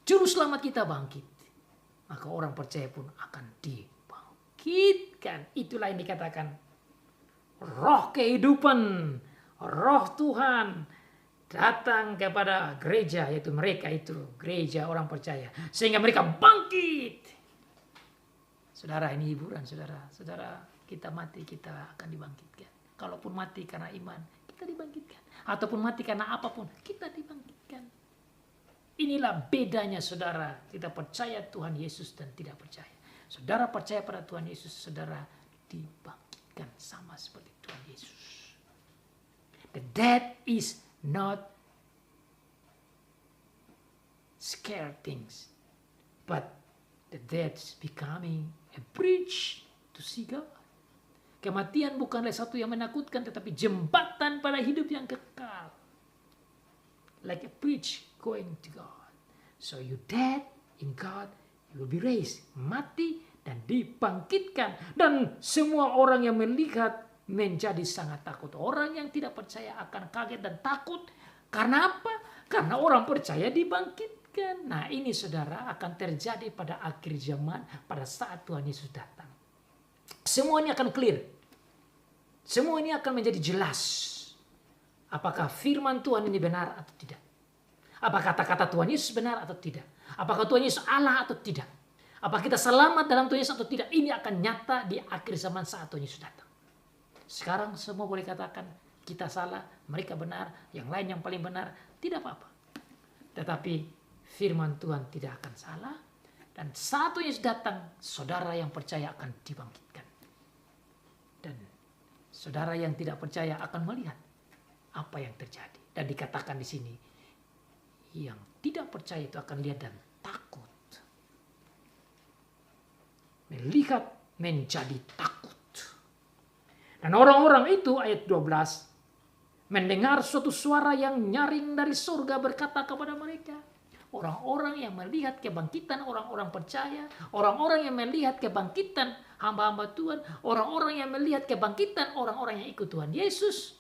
A: juru selamat kita bangkit, maka orang percaya pun akan dibangkitkan. Itulah yang dikatakan roh kehidupan, roh Tuhan datang kepada gereja, yaitu mereka itu, gereja orang percaya, sehingga mereka bangkit. Saudara, ini hiburan, saudara. Saudara, kita mati, kita akan dibangkitkan. Kalaupun mati karena iman, kita dibangkitkan. Ataupun mati karena apapun, kita dibangkitkan. Inilah bedanya, saudara. Kita percaya Tuhan Yesus dan tidak percaya. Saudara percaya pada Tuhan Yesus, saudara dibangkitkan sama seperti Tuhan Yesus. The death is not scare things, but the death is becoming a bridge to see God. Kematian bukanlah satu yang menakutkan, tetapi jembatan pada hidup yang kekal. Like a bridge going to God. So you dead in God, you will be raised. Mati dan dibangkitkan. Dan semua orang yang melihat menjadi sangat takut. Orang yang tidak percaya akan kaget dan takut. Karena apa? Karena orang percaya dibangkitkan. dibangkitkan. Nah ini saudara akan terjadi pada akhir zaman, pada saat Tuhan Yesus datang. Semua ini akan clear. Semua ini akan menjadi jelas. Apakah firman Tuhan ini benar atau tidak? Apakah kata-kata Tuhan Yesus benar atau tidak? Apakah Tuhan Yesus Allah atau tidak? Apakah kita selamat dalam Tuhan Yesus atau tidak? Ini akan nyata di akhir zaman saat Tuhan Yesus datang. Sekarang semua boleh katakan kita salah, mereka benar, yang lain yang paling benar, tidak apa-apa. Tetapi firman Tuhan tidak akan salah, dan saat Tuhan Yesus datang, saudara yang percaya akan dibangkitkan. Dan saudara yang tidak percaya akan melihat apa yang terjadi. Dan dikatakan di sini, yang tidak percaya itu akan lihat dan takut. Melihat menjadi takut. Dan orang-orang itu ayat 12 mendengar suatu suara yang nyaring dari surga berkata kepada mereka. Orang-orang yang melihat kebangkitan orang-orang percaya, orang-orang yang melihat kebangkitan hamba-hamba Tuhan, orang-orang yang melihat kebangkitan orang-orang yang ikut Tuhan Yesus,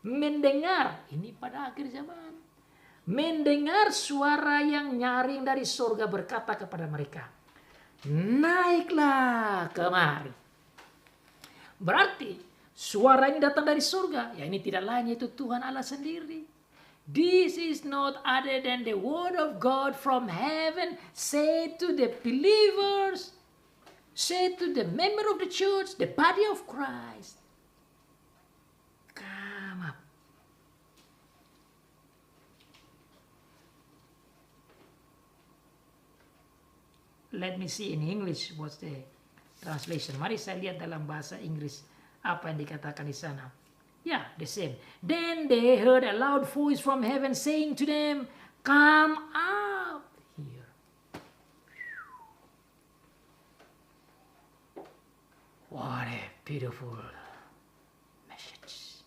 A: mendengar, ini pada akhir zaman, mendengar suara yang nyaring dari surga berkata kepada mereka, naiklah kemari. Berarti suara ini datang dari surga. Ya ini tidak lain yaitu Tuhan Allah sendiri. This is not other than the word of God from heaven. Say to the believers, say to the member of the church, the body of Christ, come up. Let me see in English what's the translation. Mari saya lihat dalam bahasa Inggris apa yang dikatakan di sana. Yeah, the same. Then they heard a loud voice from heaven saying to them, come up here. What a beautiful message.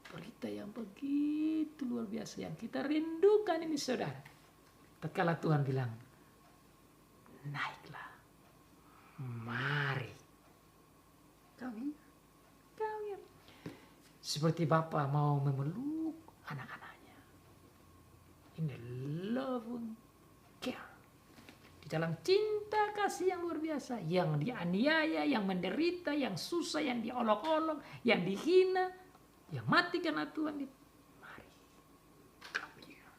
A: Berita yang begitu luar biasa yang kita rindukan ini saudara. Tatkala Tuhan bilang, naiklah, mari. Kami. Seperti Bapa mau memeluk anak-anaknya. In the loving care. Di dalam cinta kasih yang luar biasa. Yang dianiaya, yang menderita, yang susah, yang diolok-olok, yang dihina, yang mati karena Tuhan. Mari. Come here.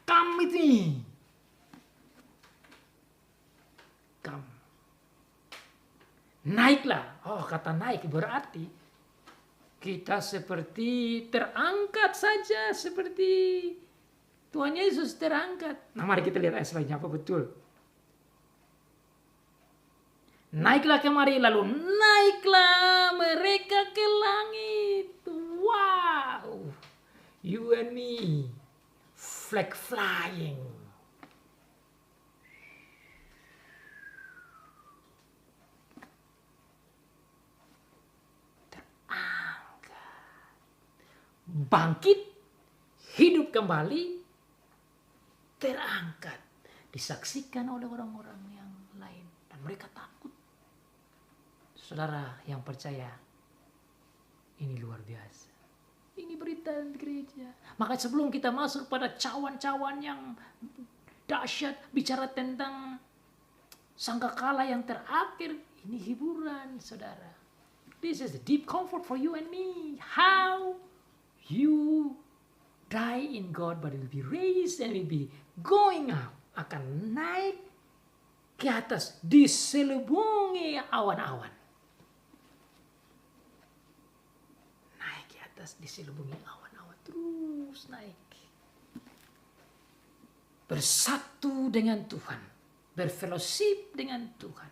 A: Come with me. Come. Naiklah. Oh, kata naik berarti kita seperti terangkat saja, seperti Tuhan Yesus terangkat. Nah mari kita lihat ayat selanjutnya apa betul. Naiklah kemari, lalu naiklah mereka ke langit. Wow, you and me, flag flying. Bangkit, hidup kembali, terangkat, disaksikan oleh orang-orang yang lain dan mereka takut. Saudara yang percaya, ini luar biasa. Ini berita di gereja. Maka sebelum kita masuk pada cawan-cawan yang dahsyat bicara tentang sangkakala yang terakhir, ini hiburan, saudara. This is the deep comfort for you and me. How you die in God, but will be raised and will be going up. Akan naik ke atas, diselubungi awan-awan. Naik ke atas, diselubungi awan-awan. Terus naik. Bersatu dengan Tuhan. Berfellowship dengan Tuhan.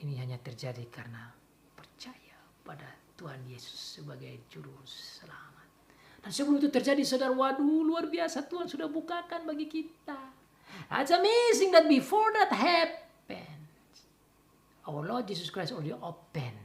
A: Ini hanya terjadi karena percaya pada Tuhan Yesus sebagai juru selamat. Dan sebelum itu terjadi saudara, waduh luar biasa Tuhan sudah bukakan bagi kita. It's amazing that before that happened, our Lord Jesus Christ already opened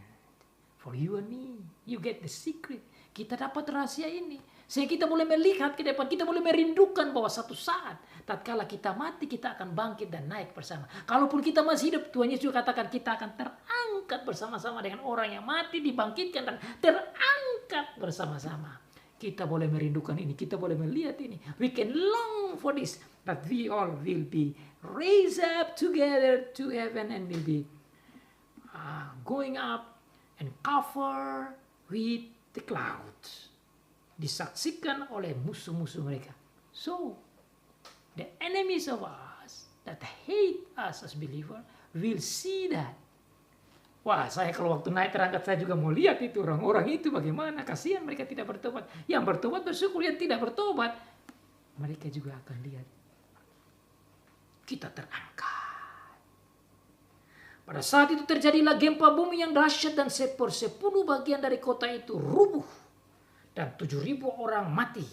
A: for you and me. You get the secret. Kita dapat rahasia ini. Sehingga kita boleh melihat ke depan, kita boleh merindukan bahwa satu saat tatkala kita mati kita akan bangkit dan naik bersama. Kalaupun kita masih hidup, Tuhan Yesus juga katakan kita akan terangkat bersama-sama dengan orang yang mati, dibangkitkan dan terangkat bersama-sama. Kita boleh merindukan ini, kita boleh melihat ini. We can long for this, that we all will be raised up together to heaven and will be going up and cover with the clouds. Disaksikan oleh musuh-musuh mereka. So, the enemies of us that hate us as believer will see that. Wah, saya kalau waktu naik terangkat saya juga mau lihat itu orang-orang itu bagaimana. Kasihan mereka tidak bertobat. Yang bertobat bersyukur, yang tidak bertobat mereka juga akan lihat kita terangkat. Pada saat itu terjadilah gempa bumi yang dahsyat dan 10 bagian dari kota itu rubuh. Dan 7.000 orang mati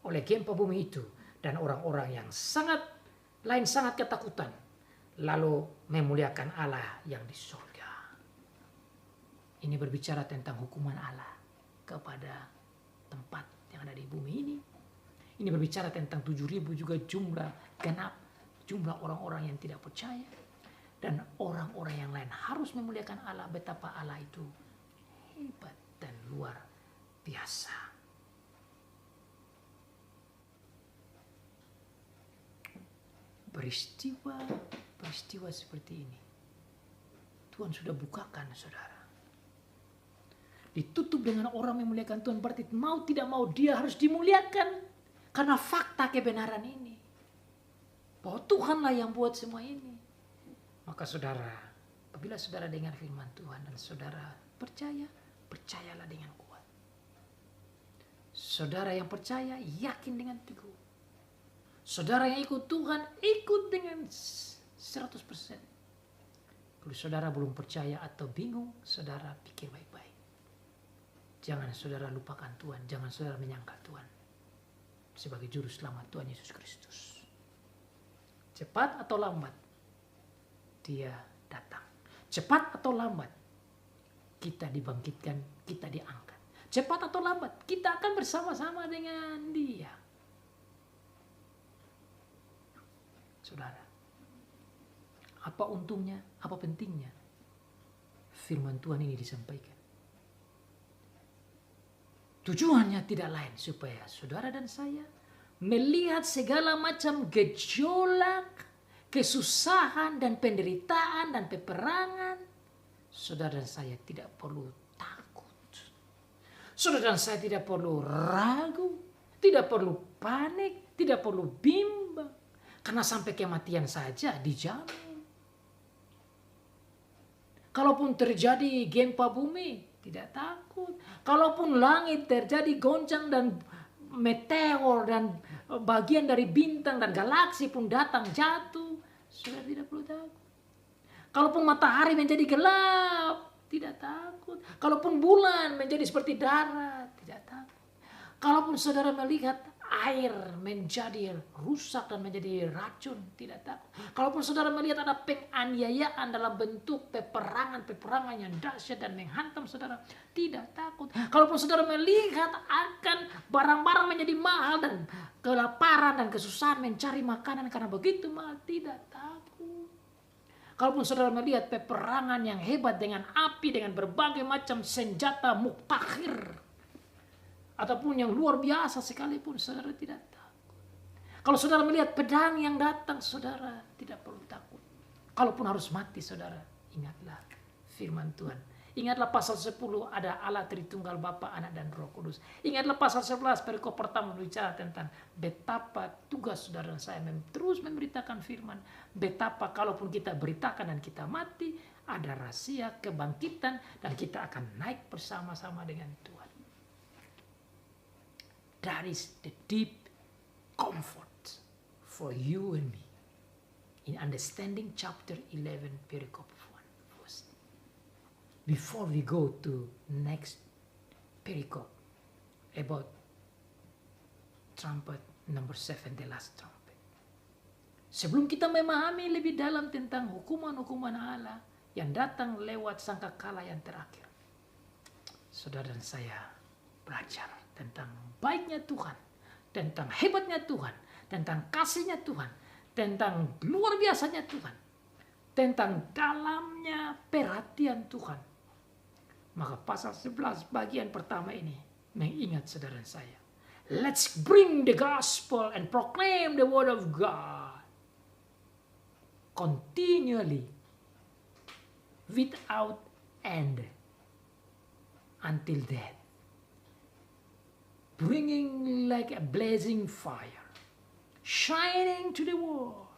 A: oleh gempa bumi itu. Dan orang-orang yang sangat ketakutan. Lalu memuliakan Allah yang di surga. Ini berbicara tentang hukuman Allah kepada tempat yang ada di bumi ini. Ini berbicara tentang 7.000 juga jumlah orang-orang yang tidak percaya. Dan orang-orang yang lain harus memuliakan Allah, betapa Allah itu hebat dan luar biasa. Peristiwa seperti ini Tuhan sudah bukakan, saudara. Ditutup dengan orang memuliakan Tuhan, berarti mau tidak mau dia harus dimuliakan. Karena fakta kebenaran ini. Bahwa Tuhanlah yang buat semua ini. Maka saudara, apabila saudara dengar firman Tuhan dan saudara percaya, percayalah dengan kuat. Saudara yang percaya, yakin dengan teguh. Saudara yang ikut Tuhan, ikut dengan 100%. Kalau saudara belum percaya atau bingung, saudara pikir baik-baik. Jangan saudara lupakan Tuhan. Jangan saudara menyangkal Tuhan sebagai juru selamat Tuhan Yesus Kristus. Cepat atau lambat, dia datang. Cepat atau lambat, kita dibangkitkan, kita diangkat. Cepat atau lambat, kita akan bersama-sama dengan dia. Saudara, apa untungnya, apa pentingnya firman Tuhan ini disampaikan? Tujuannya tidak lain supaya saudara dan saya melihat segala macam gejolak, kesusahan dan penderitaan dan peperangan. Saudara dan saya tidak perlu takut. Saudara dan saya tidak perlu ragu, tidak perlu panik, tidak perlu bimbang. Karena sampai kematian saja dijamin. Kalaupun terjadi gempa bumi, tidak takut. Kalaupun langit terjadi goncang dan meteor dan bagian dari bintang dan galaksi pun datang jatuh, sudah tidak perlu takut. Kalaupun matahari menjadi gelap, tidak takut. Kalaupun bulan menjadi seperti darah, tidak takut. Kalaupun saudara melihat air menjadi rusak dan menjadi racun, tidak takut. Kalaupun saudara melihat ada penganiayaan dalam bentuk peperangan yang dahsyat dan menghantam saudara, tidak takut. Kalaupun saudara melihat akan barang-barang menjadi mahal dan kelaparan dan kesusahan mencari makanan karena begitu mahal, tidak takut. Kalaupun saudara melihat peperangan yang hebat dengan api, dengan berbagai macam senjata muktakhir, ataupun yang luar biasa sekalipun, saudara tidak takut. Kalau saudara melihat pedang yang datang, saudara tidak perlu takut. Kalaupun harus mati, saudara, ingatlah firman Tuhan. Ingatlah pasal 10, ada Allah Tritunggal Bapa, Anak dan Roh Kudus. Ingatlah pasal 11, perikop pertama berbicara tentang betapa tugas saudara dan saya terus memberitakan firman. Betapa kalaupun kita beritakan dan kita mati, ada rahasia kebangkitan dan kita akan naik bersama-sama dengan Tuhan. That is the deep comfort for you and me in understanding chapter 11, perikop 1 verse. Before we go to next perikop about trumpet number 7, the last trumpet. Sebelum kita memahami lebih dalam tentang hukuman-hukuman Allah yang datang lewat sangkakala yang terakhir, saudara dan saya belajar tentang baiknya Tuhan, tentang hebatnya Tuhan, tentang kasihnya Tuhan, tentang luar biasanya Tuhan, tentang dalamnya perhatian Tuhan. Maka pasal 11 bagian pertama ini mengingat saudara saya Let's bring the gospel and proclaim the word of God continually without end until death, bringing like a blazing fire, shining to the world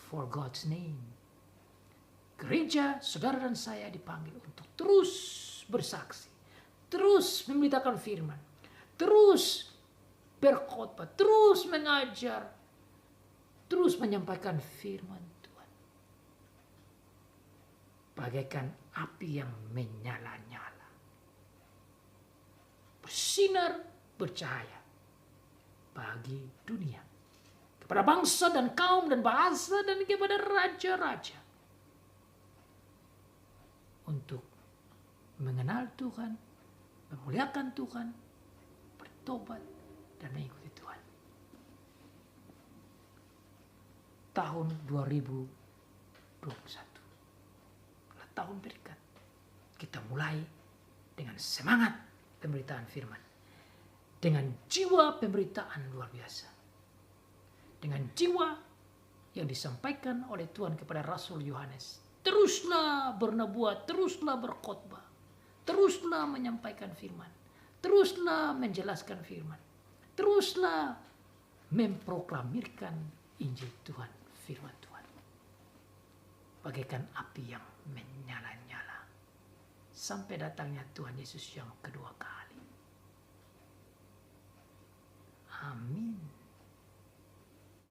A: for God's name. Gereja, saudara dan saya dipanggil untuk terus bersaksi, terus memberitakan firman, terus berkhotbah, terus mengajar, terus menyampaikan firman Tuhan. Bagaikan api yang menyala-nyala, bersinar, bercahaya bagi dunia, kepada bangsa dan kaum dan bahasa dan kepada raja-raja, untuk mengenal Tuhan, memuliakan Tuhan, bertobat, dan mengikuti Tuhan. Tahun 2021 adalah tahun berkat. Kita mulai dengan semangat pemberitaan firman, dengan jiwa pemberitaan luar biasa, dengan jiwa yang disampaikan oleh Tuhan kepada Rasul Yohanes. Teruslah bernubuat, teruslah berkhotbah, teruslah menyampaikan firman, teruslah menjelaskan firman, teruslah memproklamirkan Injil Tuhan, firman Tuhan. Bagaikan api yang menyala-nyala sampai datangnya Tuhan Yesus yang kedua kali. Amin.